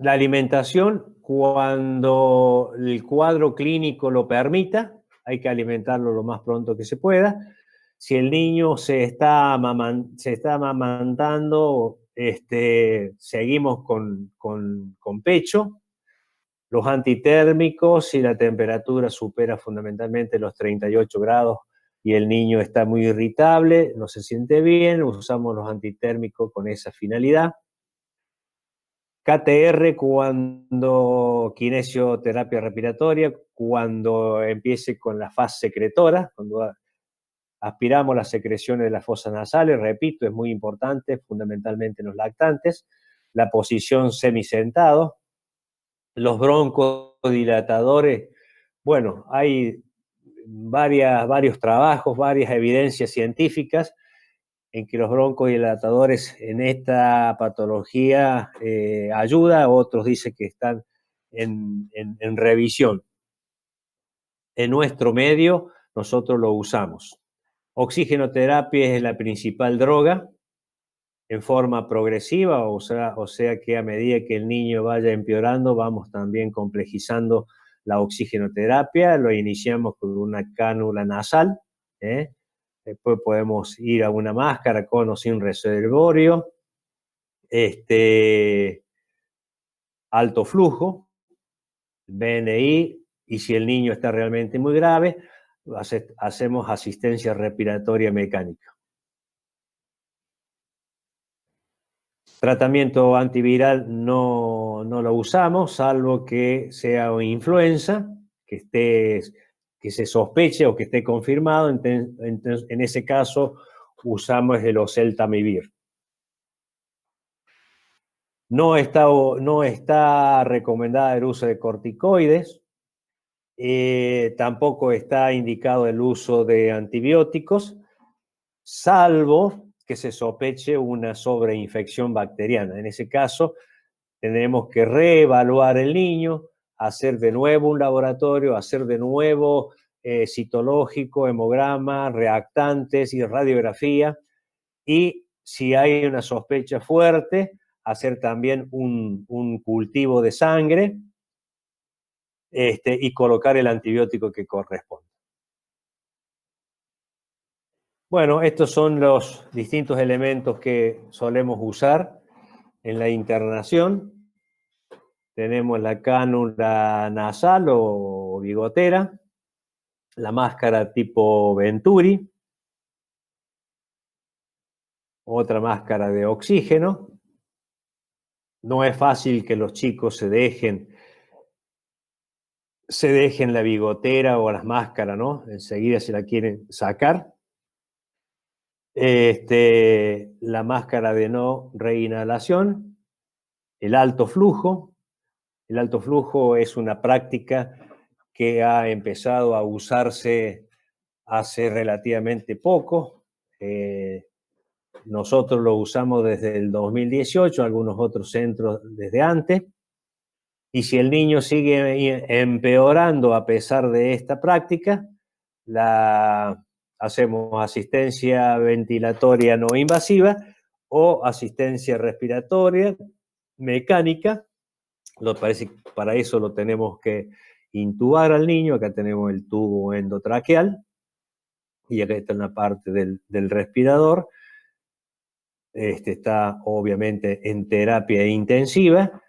La alimentación, cuando el cuadro clínico lo permita, hay que alimentarlo lo más pronto que se pueda. Si el niño se está amamantando, seguimos con pecho. Los antitérmicos, si la temperatura supera fundamentalmente los 38 grados y el niño está muy irritable, no se siente bien, usamos los antitérmicos con esa finalidad. KTR kinesioterapia respiratoria, cuando empiece con la fase secretora, cuando aspiramos las secreciones de las fosas nasales, repito, es muy importante, fundamentalmente en los lactantes. La posición semisentado, los broncodilatadores, bueno, hay varios trabajos, varias evidencias científicas en que los broncodilatadores en esta patología ayuda, otros dicen que están en revisión. En nuestro medio nosotros lo usamos. Oxigenoterapia es la principal droga en forma progresiva, o sea que a medida que el niño vaya empeorando, vamos también complejizando la oxigenoterapia. Lo iniciamos con una cánula nasal, después podemos ir a una máscara con o sin reservorio, alto flujo, BNI, y si el niño está realmente muy grave, hacemos asistencia respiratoria mecánica. Tratamiento antiviral no lo usamos, salvo que sea influenza, que se sospeche o que esté confirmado. En ese caso usamos el oseltamivir. No está recomendada el uso de corticoides, tampoco está indicado el uso de antibióticos, salvo que se sospeche una sobreinfección bacteriana. En ese caso, tendremos que reevaluar el niño, hacer de nuevo un laboratorio, hacer de nuevo citológico, hemograma, reactantes y radiografía, y si hay una sospecha fuerte, hacer también un cultivo de sangre y colocar el antibiótico que corresponde. Bueno, estos son los distintos elementos que solemos usar en la internación. Tenemos la cánula nasal o bigotera, la máscara tipo Venturi, otra máscara de oxígeno. No es fácil que los chicos se dejen la bigotera o las máscaras, ¿no? Enseguida se la quieren sacar. La máscara de no reinhalación, el alto flujo. El alto flujo es una práctica que ha empezado a usarse hace relativamente poco. Nosotros lo usamos desde el 2018, algunos otros centros desde antes. Y si el niño sigue empeorando a pesar de esta práctica, hacemos asistencia ventilatoria no invasiva o asistencia respiratoria mecánica. Para eso lo tenemos que intubar al niño. Acá tenemos el tubo endotraqueal y acá está una parte del respirador. Está obviamente en terapia intensiva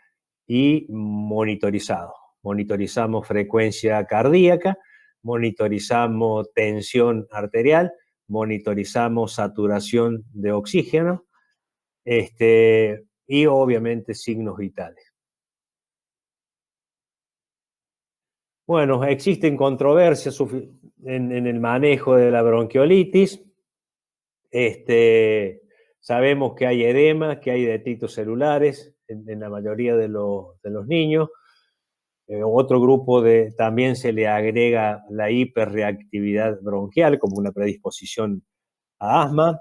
y monitorizado. Monitorizamos frecuencia cardíaca, monitorizamos tensión arterial, monitorizamos saturación de oxígeno, y obviamente signos vitales. Bueno, existen controversias en el manejo de la bronquiolitis. Sabemos que hay edema, que hay detritos celulares en la mayoría de los niños. Otro grupo también se le agrega la hiperreactividad bronquial como una predisposición a asma.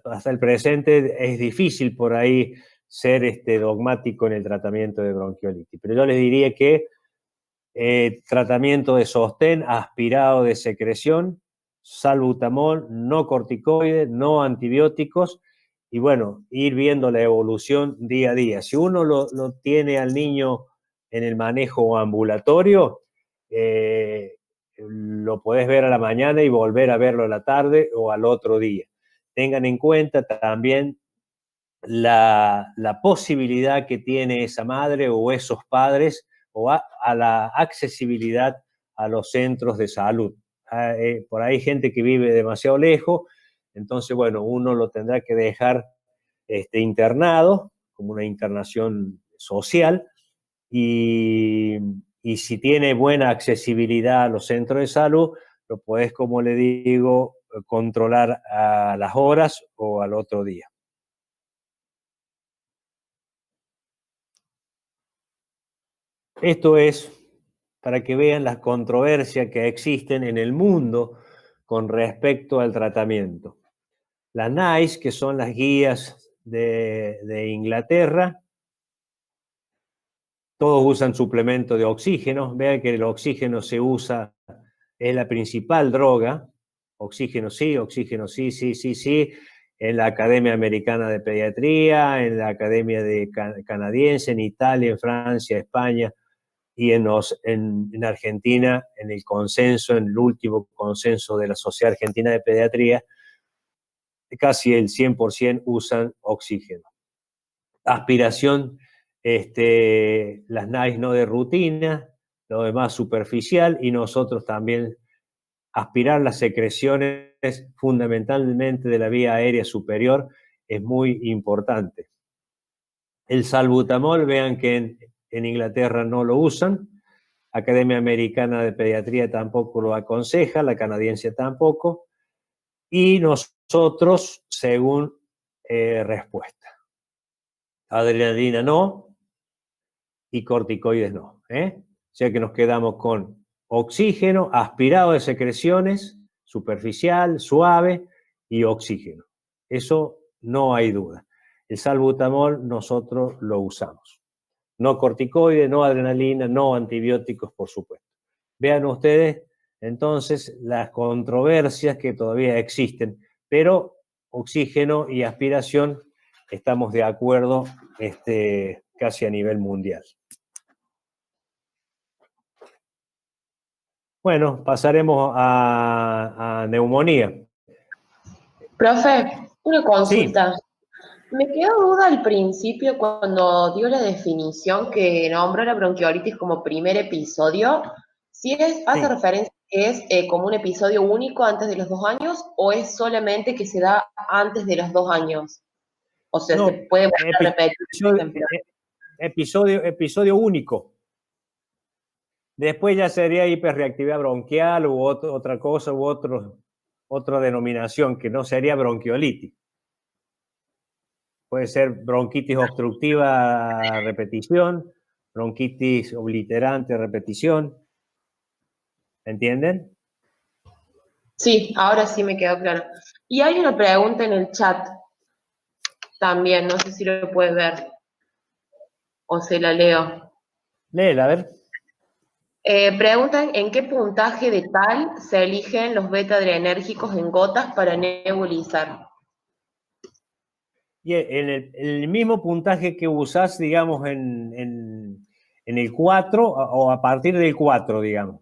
Hasta el presente es difícil por ahí ser dogmático en el tratamiento de bronquiolitis, pero yo les diría que tratamiento de sostén aspirado de secreción, salbutamol, no corticoides, no antibióticos, y bueno, ir viendo la evolución día a día. Si uno lo tiene al niño en el manejo ambulatorio, lo podés ver a la mañana y volver a verlo a la tarde o al otro día. Tengan en cuenta también la posibilidad que tiene esa madre o esos padres o a la accesibilidad a los centros de salud. Por ahí hay gente que vive demasiado lejos, entonces, bueno, uno lo tendrá que dejar internado, como una internación social, y si tiene buena accesibilidad a los centros de salud, lo podés, como le digo, controlar a las horas o al otro día. Esto es para que vean las controversias que existen en el mundo con respecto al tratamiento. Las NICE, que son las guías de Inglaterra, todos usan suplemento de oxígeno. Vean que el oxígeno se usa, es la principal droga. Oxígeno sí, sí. En la Academia Americana de Pediatría, en la Academia Canadiense, en Italia, en Francia, España, y en Argentina, en el último consenso de la Sociedad Argentina de Pediatría, casi el 100% usan oxígeno. Aspiración, las NICE no de rutina, lo demás superficial, y nosotros también aspirar las secreciones fundamentalmente de la vía aérea superior es muy importante. El salbutamol, vean que en Inglaterra no lo usan, Academia Americana de Pediatría tampoco lo aconseja, la canadiense tampoco, y nosotros según respuesta. Adrenalina no y corticoides no. O sea que nos quedamos con oxígeno, aspirado de secreciones, superficial, suave y oxígeno. Eso no hay duda. El salbutamol nosotros lo usamos. No corticoides, no adrenalina, no antibióticos, por supuesto. Vean ustedes, entonces, las controversias que todavía existen, pero oxígeno y aspiración estamos de acuerdo casi a nivel mundial. Bueno, pasaremos a neumonía. Profe, una consulta. Sí. Me quedó duda al principio cuando dio la definición que nombró la bronquiolitis como primer episodio, si hace referencia a es como un episodio único antes de los 2 años o es solamente que se da antes de los 2 años? O sea, No, se puede volver a repetir, por ejemplo. episodio único. Después ya sería hiperreactividad bronquial u otra cosa u otra denominación que no sería bronquiolitis. Puede ser bronquitis obstructiva a repetición, bronquitis obliterante a repetición. ¿Entienden? Sí, ahora sí me quedó claro. Y hay una pregunta en el chat también, no sé si lo puedes ver o se la leo. Léela, a ver. Preguntan en qué puntaje de tal se eligen los beta-adrenérgicos en gotas para nebulizar. Y en el mismo puntaje que usás, digamos, en el 4 o a partir del 4, digamos.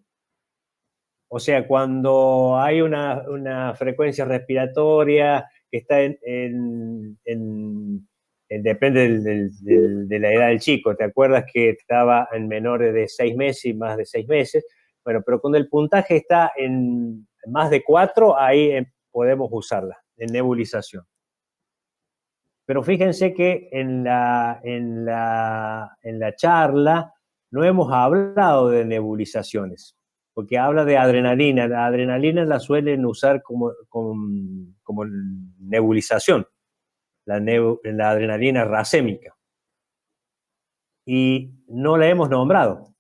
O sea, cuando hay una frecuencia respiratoria que está depende de la edad del chico. ¿Te acuerdas que estaba en menores de 6 meses y más de 6 meses? Bueno, pero cuando el puntaje está en más de 4, ahí podemos usarla, en nebulización. Pero fíjense que en la charla no hemos hablado de nebulizaciones, porque habla de adrenalina. La adrenalina la suelen usar como nebulización, la adrenalina racémica. Y no la hemos nombrado.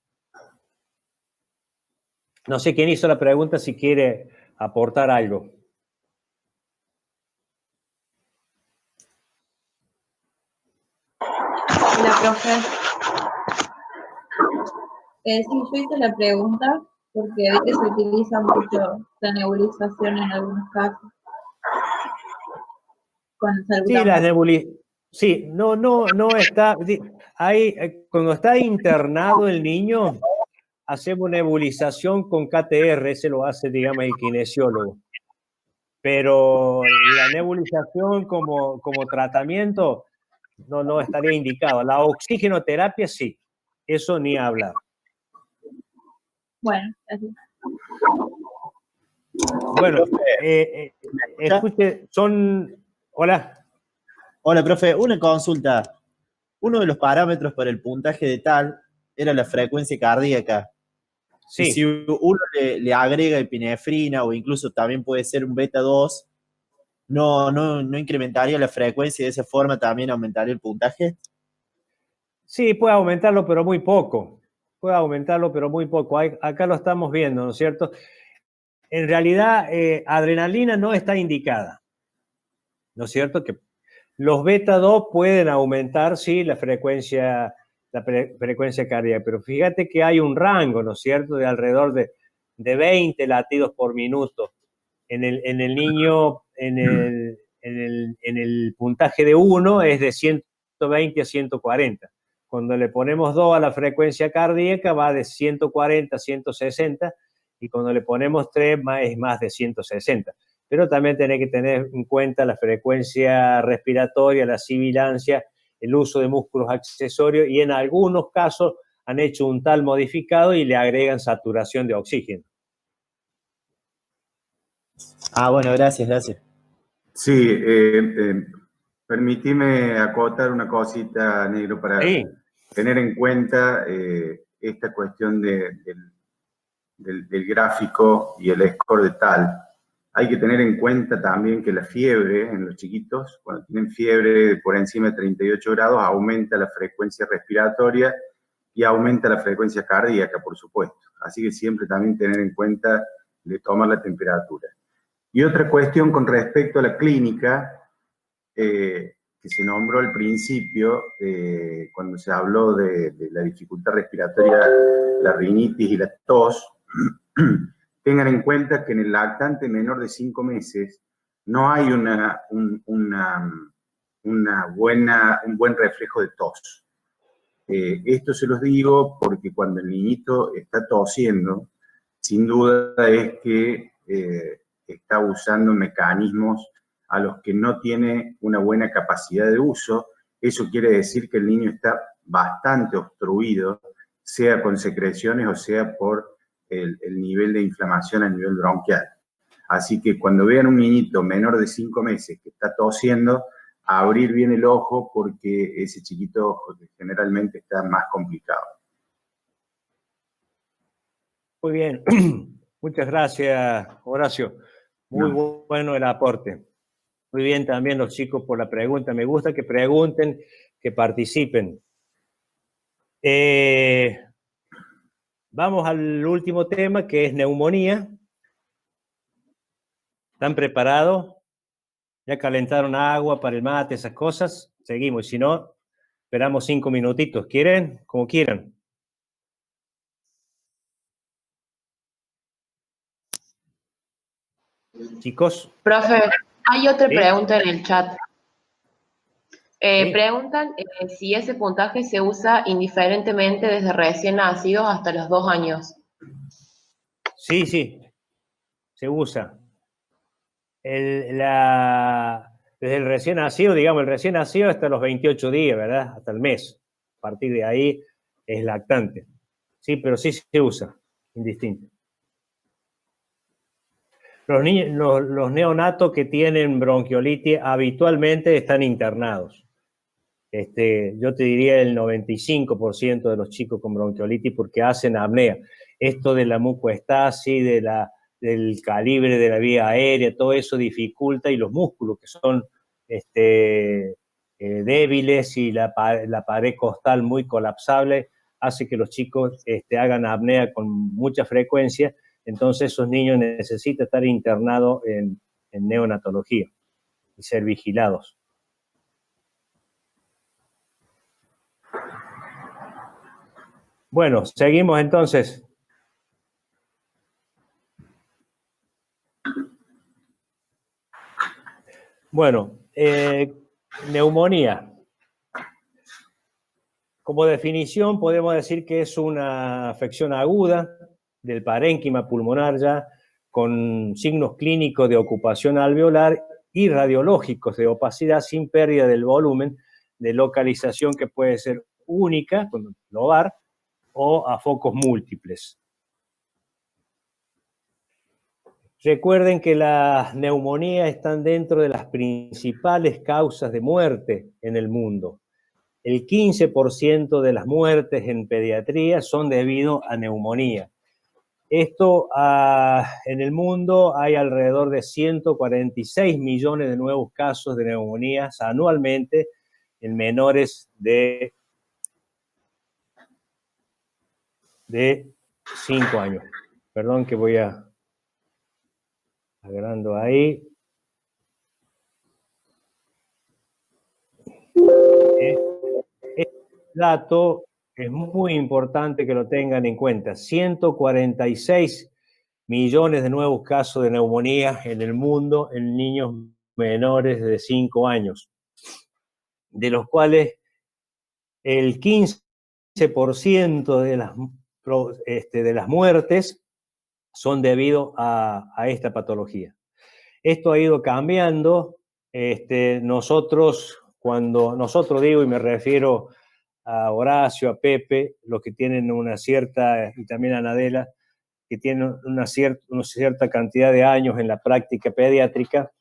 No sé quién hizo la pregunta, si quiere aportar algo. Hola, profe. Sí, yo hice la pregunta porque vi que se utiliza mucho la nebulización en algunos casos. Con Sí, la nebulización. Sí, no está. Ahí, cuando está internado el niño, hacemos nebulización con KTR, ese lo hace, digamos, el kinesiólogo. Pero la nebulización como tratamiento no estaría indicado. La oxigenoterapia sí, eso ni hablar. Bueno, así. Bueno, escuche, Hola. Hola, profe, una consulta. Uno de los parámetros para el puntaje de tal era la frecuencia cardíaca. Sí. Y si uno le agrega epinefrina o incluso también puede ser un beta 2, ¿no incrementaría la frecuencia y de esa forma también aumentaría el puntaje? Sí, puede aumentarlo, pero muy poco. Puede aumentarlo, pero muy poco. Acá lo estamos viendo, ¿no es cierto? En realidad, adrenalina no está indicada, ¿no es cierto? Que los beta 2 pueden aumentar, sí, la frecuencia cardíaca, pero fíjate que hay un rango, ¿no es cierto?, de alrededor de 20 latidos por minuto. En el niño, en el puntaje de 1 es de 120 a 140. Cuando le ponemos 2 a la frecuencia cardíaca va de 140 a 160, y cuando le ponemos 3 es más de 160. Pero también tenés que tener en cuenta la frecuencia respiratoria, la sibilancia, el uso de músculos accesorios, y en algunos casos han hecho un tal modificado y le agregan saturación de oxígeno. Ah, bueno, gracias. Sí, permitime acotar una cosita, Negro, para tener en cuenta esta cuestión del gráfico y el score de tal. Hay que tener en cuenta también que la fiebre en los chiquitos, cuando tienen fiebre por encima de 38 grados, aumenta la frecuencia respiratoria y aumenta la frecuencia cardíaca, por supuesto. Así que siempre también tener en cuenta de tomar la temperatura. Y otra cuestión con respecto a la clínica, que se nombró al principio, cuando se habló de la dificultad respiratoria, la rinitis y la tos. Tengan en cuenta que en el lactante menor de 5 meses no hay un buen reflejo de tos. Esto se los digo porque cuando el niñito está tosiendo, sin duda es que está usando mecanismos a los que no tiene una buena capacidad de uso. Eso quiere decir que el niño está bastante obstruido, sea con secreciones o sea por el nivel de inflamación a nivel bronquial. Así que cuando vean un niñito menor de 5 meses que está tosiendo, abrir bien el ojo porque ese chiquito generalmente está más complicado. Muy bien. Muchas gracias, Horacio. Muy bueno el aporte. Muy bien también los chicos por la pregunta. Me gusta que pregunten, que participen. Vamos al último tema, que es neumonía. ¿Están preparados? ¿Ya calentaron agua para el mate, esas cosas? Seguimos. Si no, esperamos 5 minutitos. ¿Quieren? Como quieran. Chicos. Profe, hay otra ¿Sí? pregunta en el chat. ¿Sí? Preguntan si ese puntaje se usa indiferentemente desde recién nacidos hasta los 2 años. Sí, sí, se usa. Desde el recién nacido, digamos, el recién nacido hasta los 28 días, ¿verdad? Hasta el mes. A partir de ahí es lactante. Sí, pero sí se usa, indistinto. Los neonatos que tienen bronquiolitis habitualmente están internados. Yo te diría el 95% de los chicos con bronquiolitis porque hacen apnea. Esto de la mucoestasis, del calibre de la vía aérea, todo eso dificulta, y los músculos que son débiles y la pared costal muy colapsable hace que los chicos hagan apnea con mucha frecuencia. Entonces esos niños necesitan estar internados en neonatología y ser vigilados. Bueno, seguimos entonces. Bueno, neumonía. Como definición podemos decir que es una afección aguda del parénquima pulmonar ya, con signos clínicos de ocupación alveolar y radiológicos de opacidad sin pérdida del volumen, de localización que puede ser única, con lobar, o a focos múltiples. Recuerden que las neumonías están dentro de las principales causas de muerte en el mundo. El 15% de las muertes en pediatría son debido a neumonía. Esto, en el mundo hay alrededor de 146 millones de nuevos casos de neumonías anualmente en menores de 5 años. Perdón que voy agregando ahí. Este dato es muy importante que lo tengan en cuenta. 146 millones de nuevos casos de neumonía en el mundo en niños menores de 5 años, de los cuales el 15% de las muertes son debido a esta patología. Esto ha ido cambiando. Nosotros digo, y me refiero a Horacio, a Pepe, los que tienen una cierta, y también a Nadela, que tienen una cierta cantidad de años en la práctica pediátrica,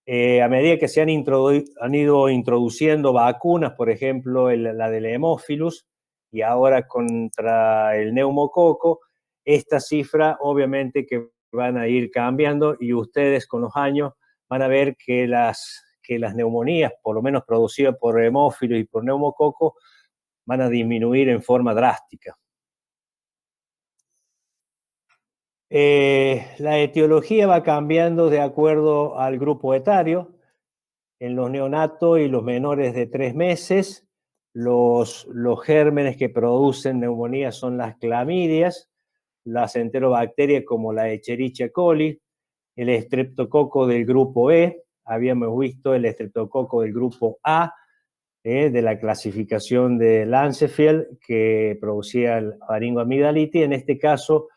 a medida que se han ido introduciendo vacunas, por ejemplo, la del Hemófilus, y ahora contra el neumococo, esta cifra obviamente que van a ir cambiando, y ustedes con los años van a ver que las neumonías, por lo menos producidas por Hemófilus y por neumococo, van a disminuir en forma drástica. La etiología va cambiando de acuerdo al grupo etario. En los neonatos y los menores de 3 meses, los gérmenes que producen neumonía son las clamidias, las enterobacterias como la Escherichia coli, el estreptococo del grupo E, habíamos visto el estreptococo del grupo A, de la clasificación de Lancefield, que producía el faringoamigdalitis. En este caso,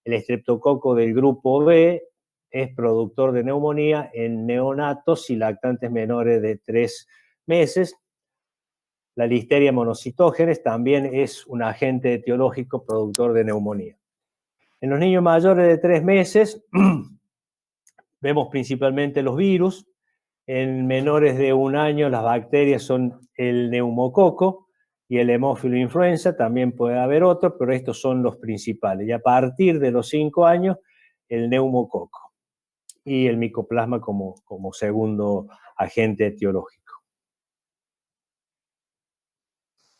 el estreptococo del grupo B es productor de neumonía en neonatos y lactantes menores de 3 meses. La Listeria monocitógenes también es un agente etiológico productor de neumonía. En los niños mayores de 3 meses vemos principalmente los virus. En menores de 1 año las bacterias son el neumococo y el hemófilo influenza, también puede haber otros, pero estos son los principales. Y a partir de los 5 años, el neumococo y el micoplasma como segundo agente etiológico.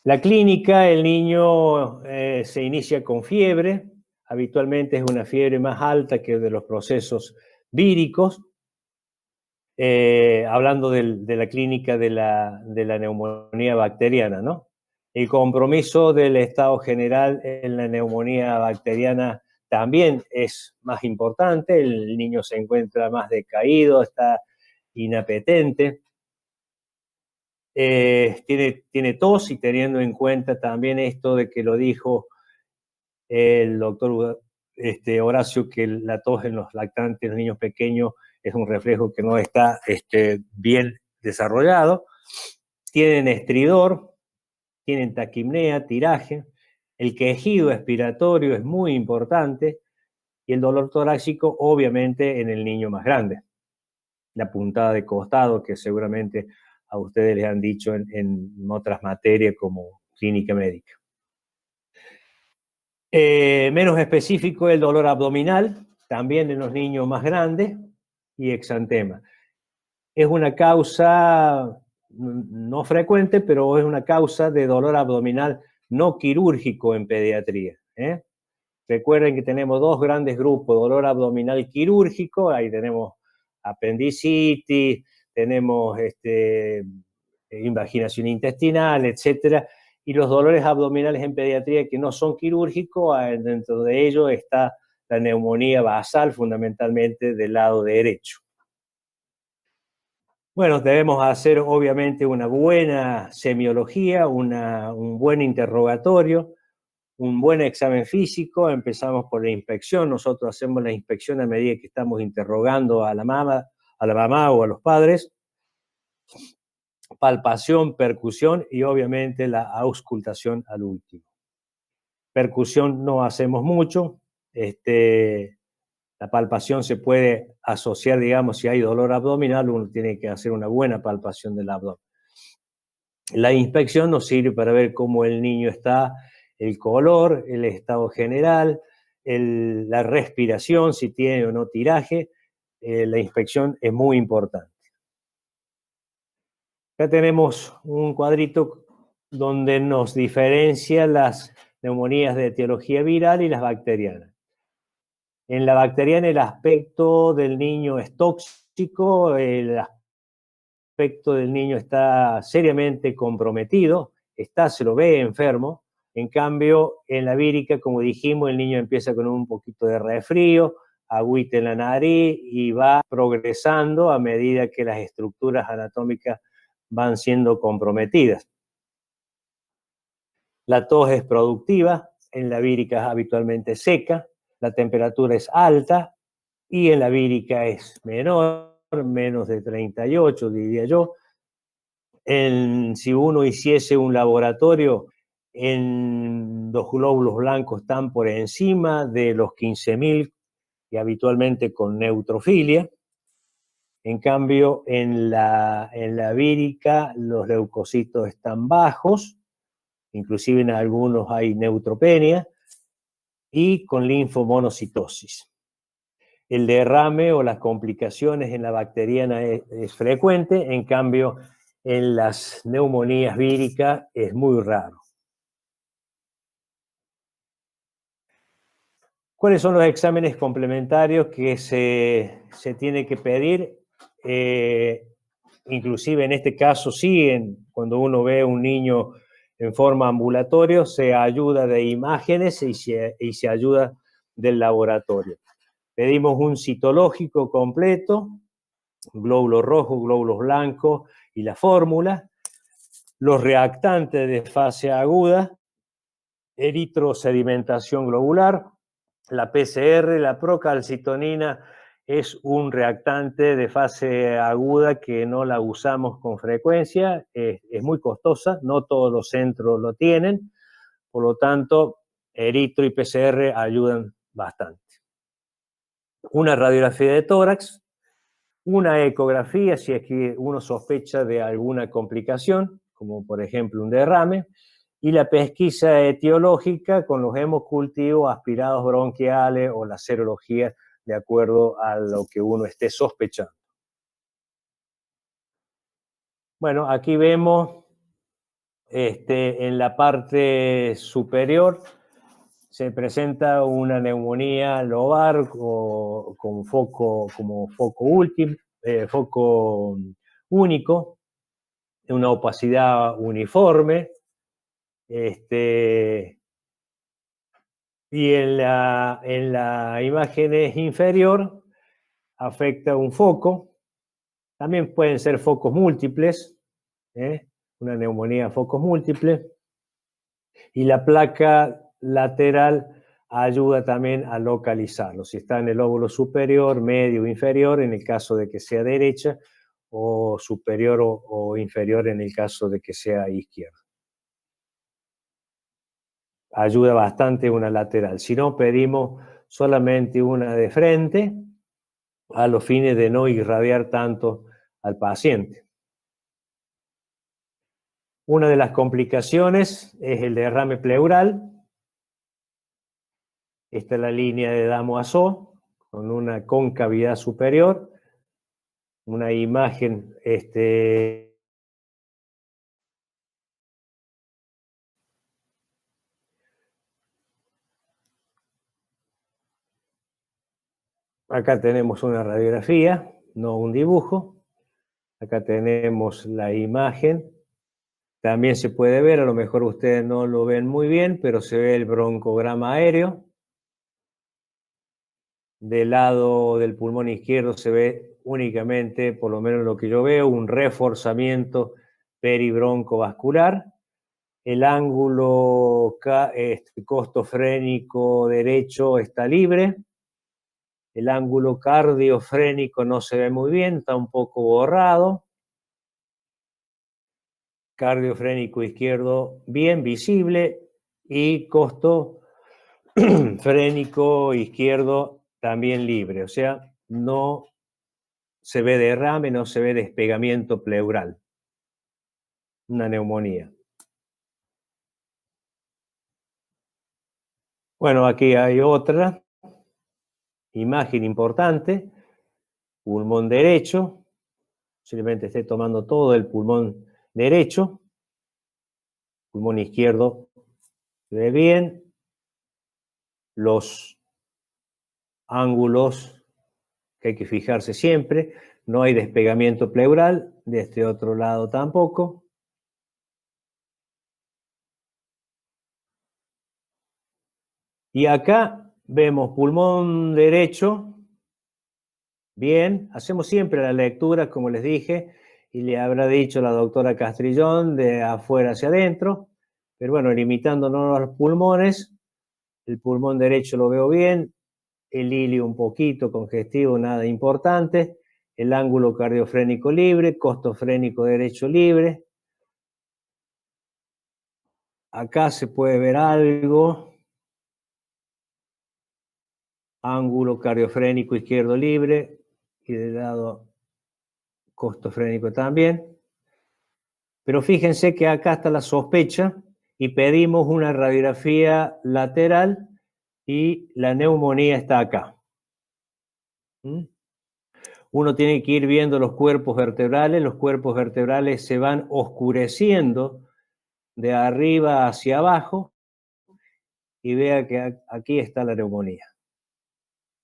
La clínica, el niño se inicia con fiebre, habitualmente es una fiebre más alta que de los procesos víricos, hablando de la clínica de la neumonía bacteriana, ¿no? El compromiso del estado general en la neumonía bacteriana también es más importante, el niño se encuentra más decaído, está inapetente, tiene tos, y teniendo en cuenta también esto de que lo dijo el doctor Horacio, que la tos en los lactantes, en los niños pequeños, es un reflejo que no está bien desarrollado. Tienen estridor, tienen taquipnea, tiraje, el quejido expiratorio es muy importante, y el dolor torácico obviamente en el niño más grande. La puntada de costado, que seguramente a ustedes les han dicho en otras materias como clínica médica. Menos específico el dolor abdominal, también en los niños más grandes, y exantema. Es una causa no frecuente, pero es una causa de dolor abdominal no quirúrgico en pediatría. Recuerden que tenemos 2 grandes grupos: dolor abdominal quirúrgico, ahí tenemos apendicitis, tenemos invaginación intestinal, etcétera, y los dolores abdominales en pediatría que no son quirúrgicos, dentro de ellos está la neumonía basal, fundamentalmente del lado derecho. Bueno, debemos hacer obviamente una buena semiología, un buen interrogatorio, un buen examen físico. Empezamos por la inspección. Nosotros hacemos la inspección a medida que estamos interrogando a la mamá o a los padres. Palpación, percusión y obviamente la auscultación al último. Percusión no hacemos mucho. La palpación se puede asociar, digamos, si hay dolor abdominal, uno tiene que hacer una buena palpación del abdomen. La inspección nos sirve para ver cómo el niño está, el color, el estado general, la respiración, si tiene o no tiraje. La inspección es muy importante. Acá tenemos un cuadrito donde nos diferencia las neumonías de etiología viral y las bacterianas. En la bacteriana el aspecto del niño es tóxico, el aspecto del niño está seriamente comprometido, se lo ve enfermo. En cambio, en la vírica, como dijimos, el niño empieza con un poquito de resfrío, agüita en la nariz y va progresando a medida que las estructuras anatómicas van siendo comprometidas. La tos es productiva, en la vírica es habitualmente seca, la temperatura es alta y en la vírica es menor, menos de 38, diría yo. Si uno hiciese un laboratorio, los glóbulos blancos están por encima de los 15.000 y habitualmente con neutrofilia. En cambio, en la vírica los leucocitos están bajos, inclusive en algunos hay neutropenia, y con linfomonocitosis. El derrame o las complicaciones en la bacteriana es frecuente, en cambio en las neumonías víricas es muy raro. ¿Cuáles son los exámenes complementarios que se tiene que pedir? Inclusive en este caso sí, cuando uno ve a un niño en forma ambulatoria, se ayuda de imágenes y se ayuda del laboratorio. Pedimos un citológico completo, glóbulos rojos, glóbulos blancos y la fórmula, los reactantes de fase aguda, eritrosedimentación globular, la PCR, la procalcitonina es un reactante de fase aguda que no la usamos con frecuencia, es muy costosa, no todos los centros lo tienen, por lo tanto, eritro y PCR ayudan bastante. Una radiografía de tórax, una ecografía si es que uno sospecha de alguna complicación, como por ejemplo un derrame, y la pesquisa etiológica con los hemocultivos, aspirados bronquiales o la serología de acuerdo a lo que uno esté sospechando. Bueno, aquí vemos en la parte superior se presenta una neumonía lobar con foco, como foco único, una opacidad uniforme, y en la imagen inferior afecta un foco. También pueden ser focos múltiples, una neumonía a focos múltiples, y la placa lateral ayuda también a localizarlo, si está en el lóbulo superior, medio o inferior, en el caso de que sea derecha, o superior o inferior en el caso de que sea izquierda. Ayuda bastante una lateral. Si no, pedimos solamente una de frente a los fines de no irradiar tanto al paciente. Una de las complicaciones es el derrame pleural. Esta es la línea de Damoiseau con una concavidad superior. Una imagen acá tenemos una radiografía, no un dibujo. Acá tenemos la imagen. También se puede ver, a lo mejor ustedes no lo ven muy bien, pero se ve el broncograma aéreo. Del lado del pulmón izquierdo se ve únicamente, por lo menos lo que yo veo, un reforzamiento peribroncovascular. El ángulo costofrénico derecho está libre. El ángulo cardiofrénico no se ve muy bien, está un poco borrado. Cardiofrénico izquierdo bien visible y costofrénico izquierdo también libre. O sea, no se ve derrame, no se ve despegamiento pleural. Una neumonía. Bueno, aquí hay otra imagen importante. Pulmón derecho. Posiblemente esté tomando todo el pulmón derecho. Pulmón izquierdo se ve bien. Los ángulos que hay que fijarse siempre. No hay despegamiento pleural. De este otro lado tampoco. Y acá vemos pulmón derecho. Bien, hacemos siempre la lectura, como les dije, y le habrá dicho la doctora Castrillón de afuera hacia adentro, pero bueno, limitándonos a los pulmones, el pulmón derecho lo veo bien, el ilio un poquito congestivo, nada importante, el ángulo cardiofrénico libre, costofrénico derecho libre. Acá se puede ver algo, ángulo cardiofrénico izquierdo libre, y del lado costofrénico también. Pero fíjense que acá está la sospecha y pedimos una radiografía lateral y la neumonía está acá. Uno tiene que ir viendo los cuerpos vertebrales se van oscureciendo de arriba hacia abajo y vea que aquí está la neumonía.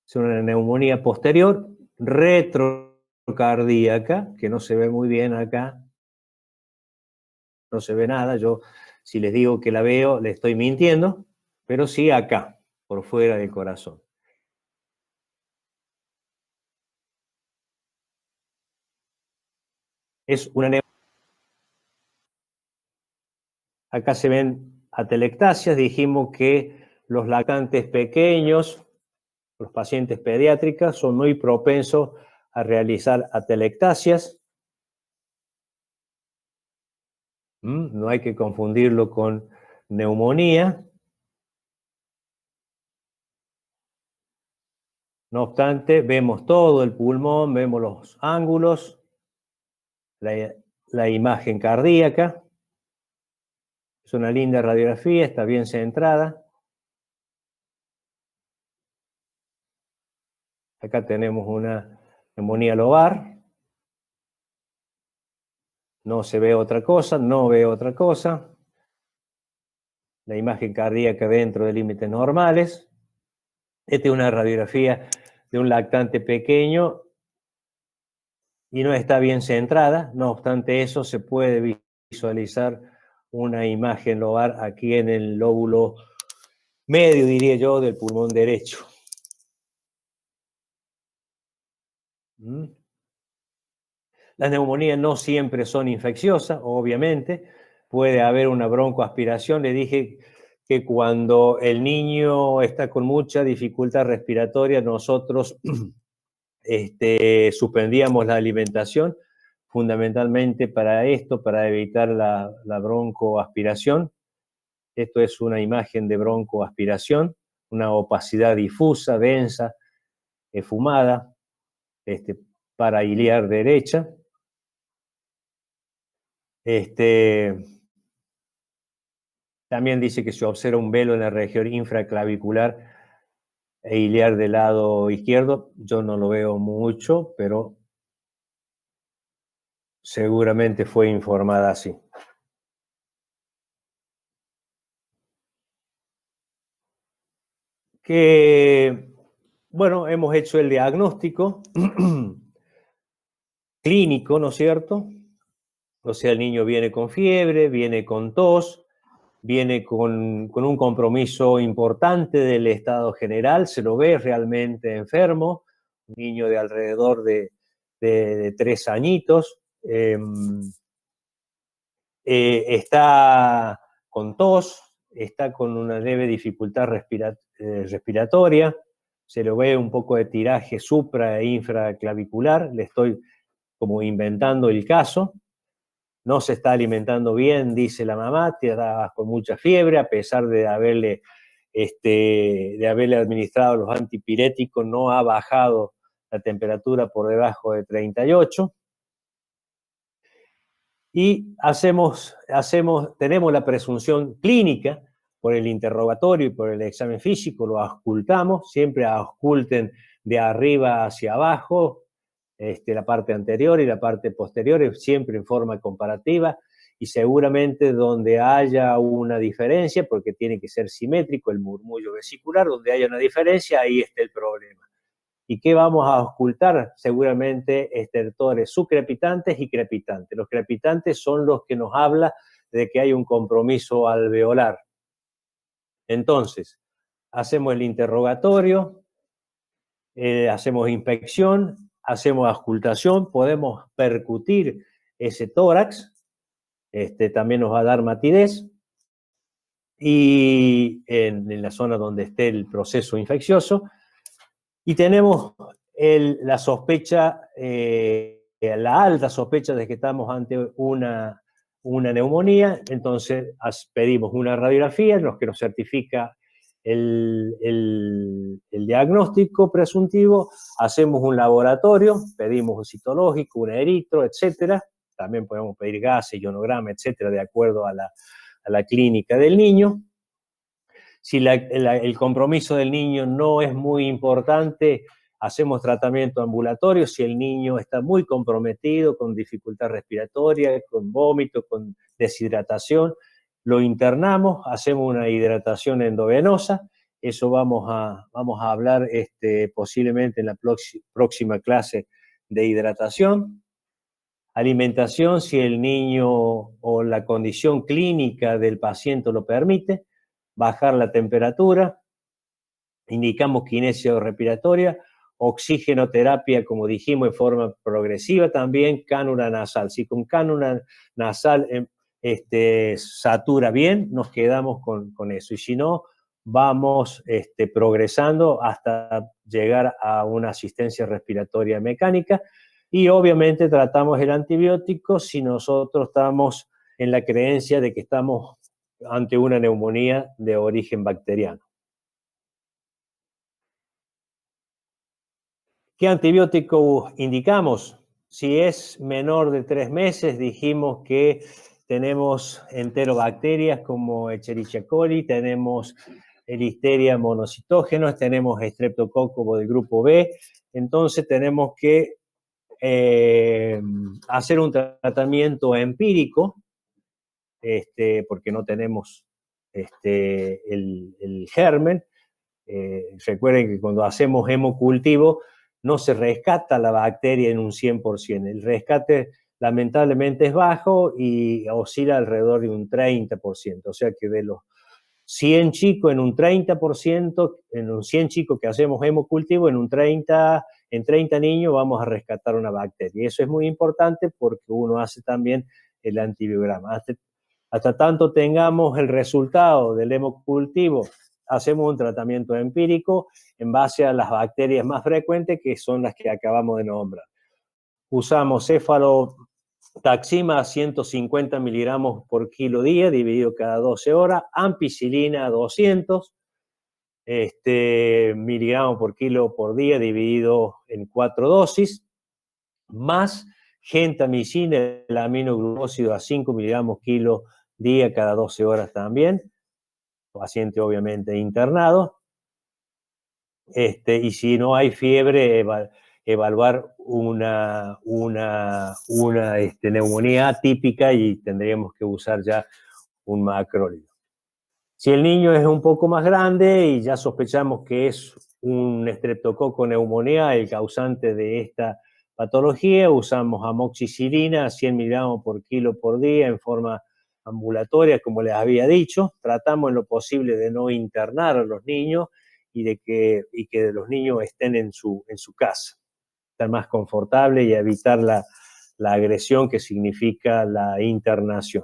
Es una neumonía posterior, retrocardíaca, que no se ve muy bien acá. No se ve nada, yo si les digo que la veo, le estoy mintiendo, pero sí acá, por fuera del corazón. Es una acá se ven atelectasias, dijimos que los lactantes pequeños, los pacientes pediátricos, son muy propensos a realizar atelectasias. No hay que confundirlo con neumonía. No obstante, vemos todo el pulmón, vemos los ángulos, la imagen cardíaca. Es una linda radiografía, está bien centrada. Acá tenemos una neumonía lobar. No se ve otra cosa, no veo otra cosa. La imagen cardíaca dentro de límites normales. Esta es una radiografía de un lactante pequeño y no está bien centrada. No obstante eso, se puede visualizar una imagen lobar aquí en el lóbulo medio, diría yo, del pulmón derecho. Las neumonías no siempre son infecciosas, obviamente. Puede haber una broncoaspiración. Le dije que cuando el niño está con mucha dificultad respiratoria, nosotros suspendíamos la alimentación, fundamentalmente para esto, para evitar la broncoaspiración. Esto es una imagen de broncoaspiración, una opacidad difusa, densa, fumada, parailiar derecha. También dice que se observa un velo en la región infraclavicular e iliar del lado izquierdo. Yo no lo veo mucho, pero seguramente fue informada así. Bueno, hemos hecho el diagnóstico clínico, ¿no es cierto? O sea, el niño viene con fiebre, viene con tos, viene con un compromiso importante del estado general, se lo ve realmente enfermo, un niño de alrededor de 3 añitos, está con tos, está con una leve dificultad respiratoria, se lo ve un poco de tiraje supra e infraclavicular, le estoy como inventando el caso. No se está alimentando bien, dice la mamá, está con mucha fiebre, a pesar de haberle administrado los antipiréticos, no ha bajado la temperatura por debajo de 38. Y tenemos la presunción clínica por el interrogatorio y por el examen físico, lo auscultamos, siempre ausculten de arriba hacia abajo, la parte anterior y la parte posterior, siempre en forma comparativa, y seguramente donde haya una diferencia, porque tiene que ser simétrico el murmullo vesicular, donde haya una diferencia, ahí está el problema. ¿Y qué vamos a auscultar? Seguramente estertores subcrepitantes y crepitantes. Los crepitantes son los que nos hablan de que hay un compromiso alveolar. Entonces, hacemos el interrogatorio, hacemos inspección, hacemos auscultación, podemos percutir ese tórax, también nos va a dar matidez, y en la zona donde esté el proceso infeccioso, y tenemos la sospecha, la alta sospecha de que estamos ante una neumonía. Entonces pedimos una radiografía, lo que nos certifica el diagnóstico presuntivo, hacemos un laboratorio, pedimos un citológico, un eritro, etcétera. También podemos pedir gases, ionograma, etcétera, de acuerdo a la clínica del niño. Si el compromiso del niño no es muy importante, hacemos tratamiento ambulatorio. Si el niño está muy comprometido, con dificultad respiratoria, con vómito, con deshidratación, lo internamos, hacemos una hidratación endovenosa. Eso vamos a hablar posiblemente en la próxima clase de hidratación. Alimentación, si el niño o la condición clínica del paciente lo permite. Bajar la temperatura, indicamos kinesio respiratoria, oxigenoterapia, como dijimos, en forma progresiva también, cánula nasal. Si con cánula nasal satura bien, nos quedamos con eso. Y si no, vamos progresando hasta llegar a una asistencia respiratoria mecánica. Y obviamente tratamos el antibiótico si nosotros estamos en la creencia de que estamos ante una neumonía de origen bacteriano. ¿Qué antibiótico indicamos? Si es menor de 3 meses, dijimos que tenemos enterobacterias como Escherichia coli, tenemos Listeria monocitógenos, tenemos Streptococcus del grupo B, entonces tenemos que hacer un tratamiento empírico, porque no tenemos el germen. Recuerden que cuando hacemos hemocultivo no se rescata la bacteria en un 100%. El rescate lamentablemente es bajo y oscila alrededor de un 30%. O sea que de los 100 chicos, en un 30%, en un 100 chicos que hacemos hemocultivo, en 30 niños vamos a rescatar una bacteria. Y eso es muy importante porque uno hace también el antibiograma. Hasta tanto tengamos el resultado del hemocultivo, hacemos un tratamiento empírico en base a las bacterias más frecuentes, que son las que acabamos de nombrar. Usamos cefalotaxima 150 miligramos por kilo día, dividido cada 12 horas, ampicilina 200 miligramos por kilo por día, dividido en 4 dosis, más gentamicina, el aminoglucósido a 5 miligramos kilo día cada 12 horas también, paciente obviamente internado, y si no hay fiebre, evaluar una neumonía atípica y tendríamos que usar ya un macrólido. Si el niño es un poco más grande y ya sospechamos que es un estreptococo neumonía el causante de esta patología, usamos amoxicilina 100 miligramos por kilo por día en forma ambulatoria, como les había dicho. Tratamos en lo posible de no internar a los niños y que los niños estén en su casa, estar más confortables y evitar la agresión que significa la internación.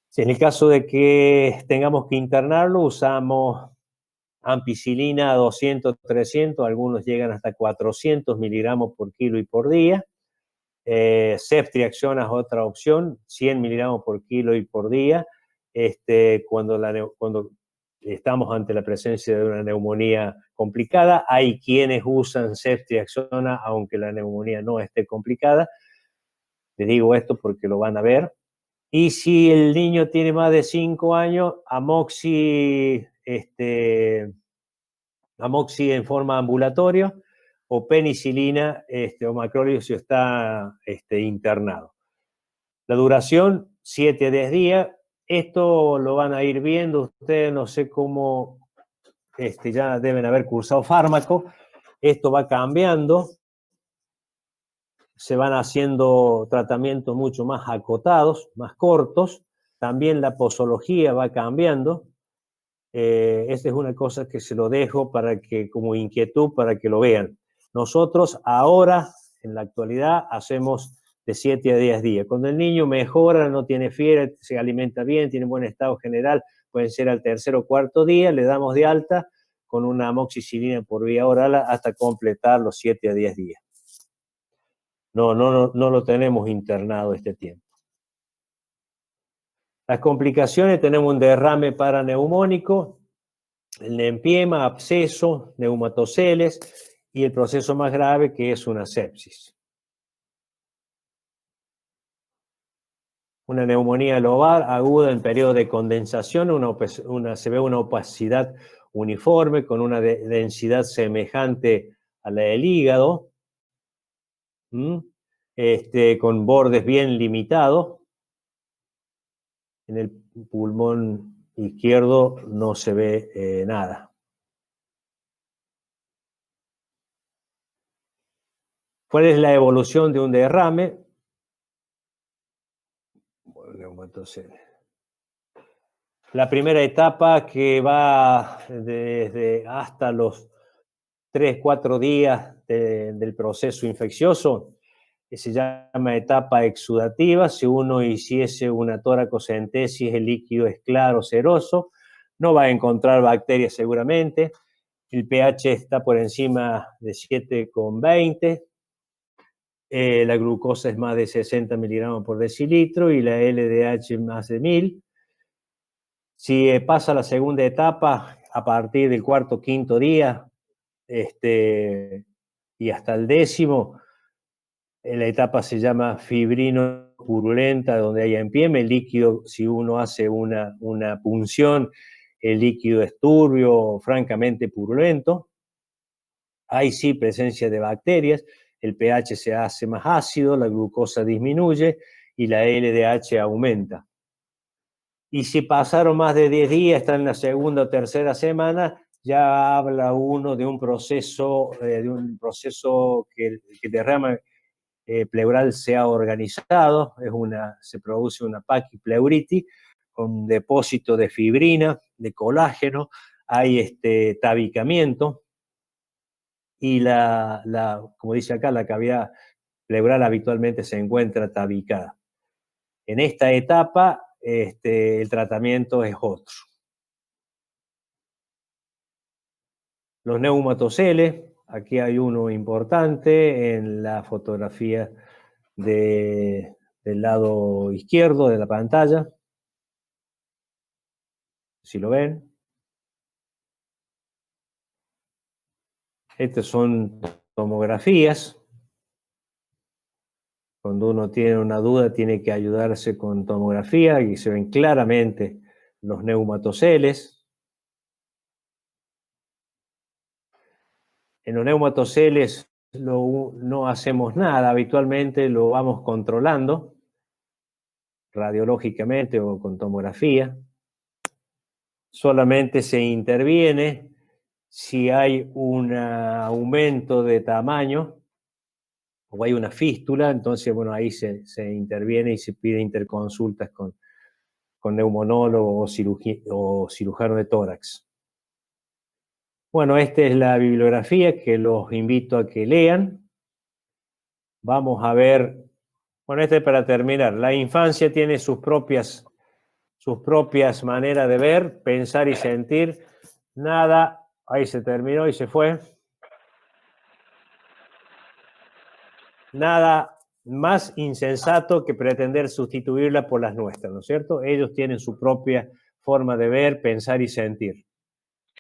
Si en el caso de que tengamos que internarlo, usamos ampicilina 200, 300, algunos llegan hasta 400 miligramos por kilo y por día. Ceftriaxona es otra opción, 100 miligramos por kilo y por día, cuando estamos ante la presencia de una neumonía complicada. Hay quienes usan ceftriaxona aunque la neumonía no esté complicada. Les digo esto porque lo van a ver. Y si el niño tiene más de 5 años, amoxi en forma ambulatoria o penicilina o macrólido si está internado. La duración, 7 a 10 días. Esto lo van a ir viendo ustedes, no sé cómo, ya deben haber cursado fármaco. Esto va cambiando. Se van haciendo tratamientos mucho más acotados, más cortos. También la posología va cambiando. Esta es una cosa que se lo dejo como inquietud para que lo vean. Nosotros ahora, en la actualidad, hacemos de 7 a 10 días. Cuando el niño mejora, no tiene fiebre, se alimenta bien, tiene buen estado general, puede ser al 3er o 4 día, le damos de alta con una amoxicilina por vía oral hasta completar los 7 a 10 días. No lo tenemos internado este tiempo. Las complicaciones, tenemos un derrame paraneumónico, el nempiema, absceso, neumatoceles y el proceso más grave que es una sepsis. Una neumonía lobar aguda en periodo de condensación, se ve una opacidad uniforme con una densidad semejante a la del hígado, con bordes bien limitados. En el pulmón izquierdo no se ve nada. ¿Cuál es la evolución de un derrame? La primera etapa, que va desde hasta los 3-4 días del proceso infeccioso, que se llama etapa exudativa. Si uno hiciese una toracocentesis, el líquido es claro, ceroso, no va a encontrar bacterias seguramente. El pH está por encima de 7,20. La glucosa es más de 60 miligramos por decilitro y la LDH más de 1000. Si pasa la segunda etapa, a partir del 4o 5 día, y hasta el 10º, la etapa se llama fibrino purulenta, donde hay MPM. El líquido, si uno hace una punción, el líquido es turbio, francamente purulento. Hay sí presencia de bacterias, el pH se hace más ácido, la glucosa disminuye y la LDH aumenta. Y si pasaron más de 10 días, está en la segunda o tercera semana, ya habla uno de un proceso que el derrame pleural se ha organizado, se produce una paquipleuritis con depósito de fibrina, de colágeno, hay tabicamiento, y como dice acá, la cavidad pleural habitualmente se encuentra tabicada. En esta etapa, el tratamiento es otro. Los neumatoceles, aquí hay uno importante en la fotografía del lado izquierdo de la pantalla. Si lo ven. Estas son tomografías. Cuando uno tiene una duda, tiene que ayudarse con tomografía y se ven claramente los neumatoceles. En los neumatoceles no hacemos nada, habitualmente lo vamos controlando radiológicamente o con tomografía. Solamente se interviene si hay un aumento de tamaño o hay una fístula, entonces, bueno, ahí se interviene y se pide interconsultas con neumonólogo o cirujano de tórax. Bueno, esta es la bibliografía que los invito a que lean. Vamos a ver, bueno, este es para terminar. La infancia tiene sus propias maneras de ver, pensar y sentir. Nada, ahí se terminó y se fue. Nada más insensato que pretender sustituirla por las nuestras, ¿no es cierto? Ellos tienen su propia forma de ver, pensar y sentir.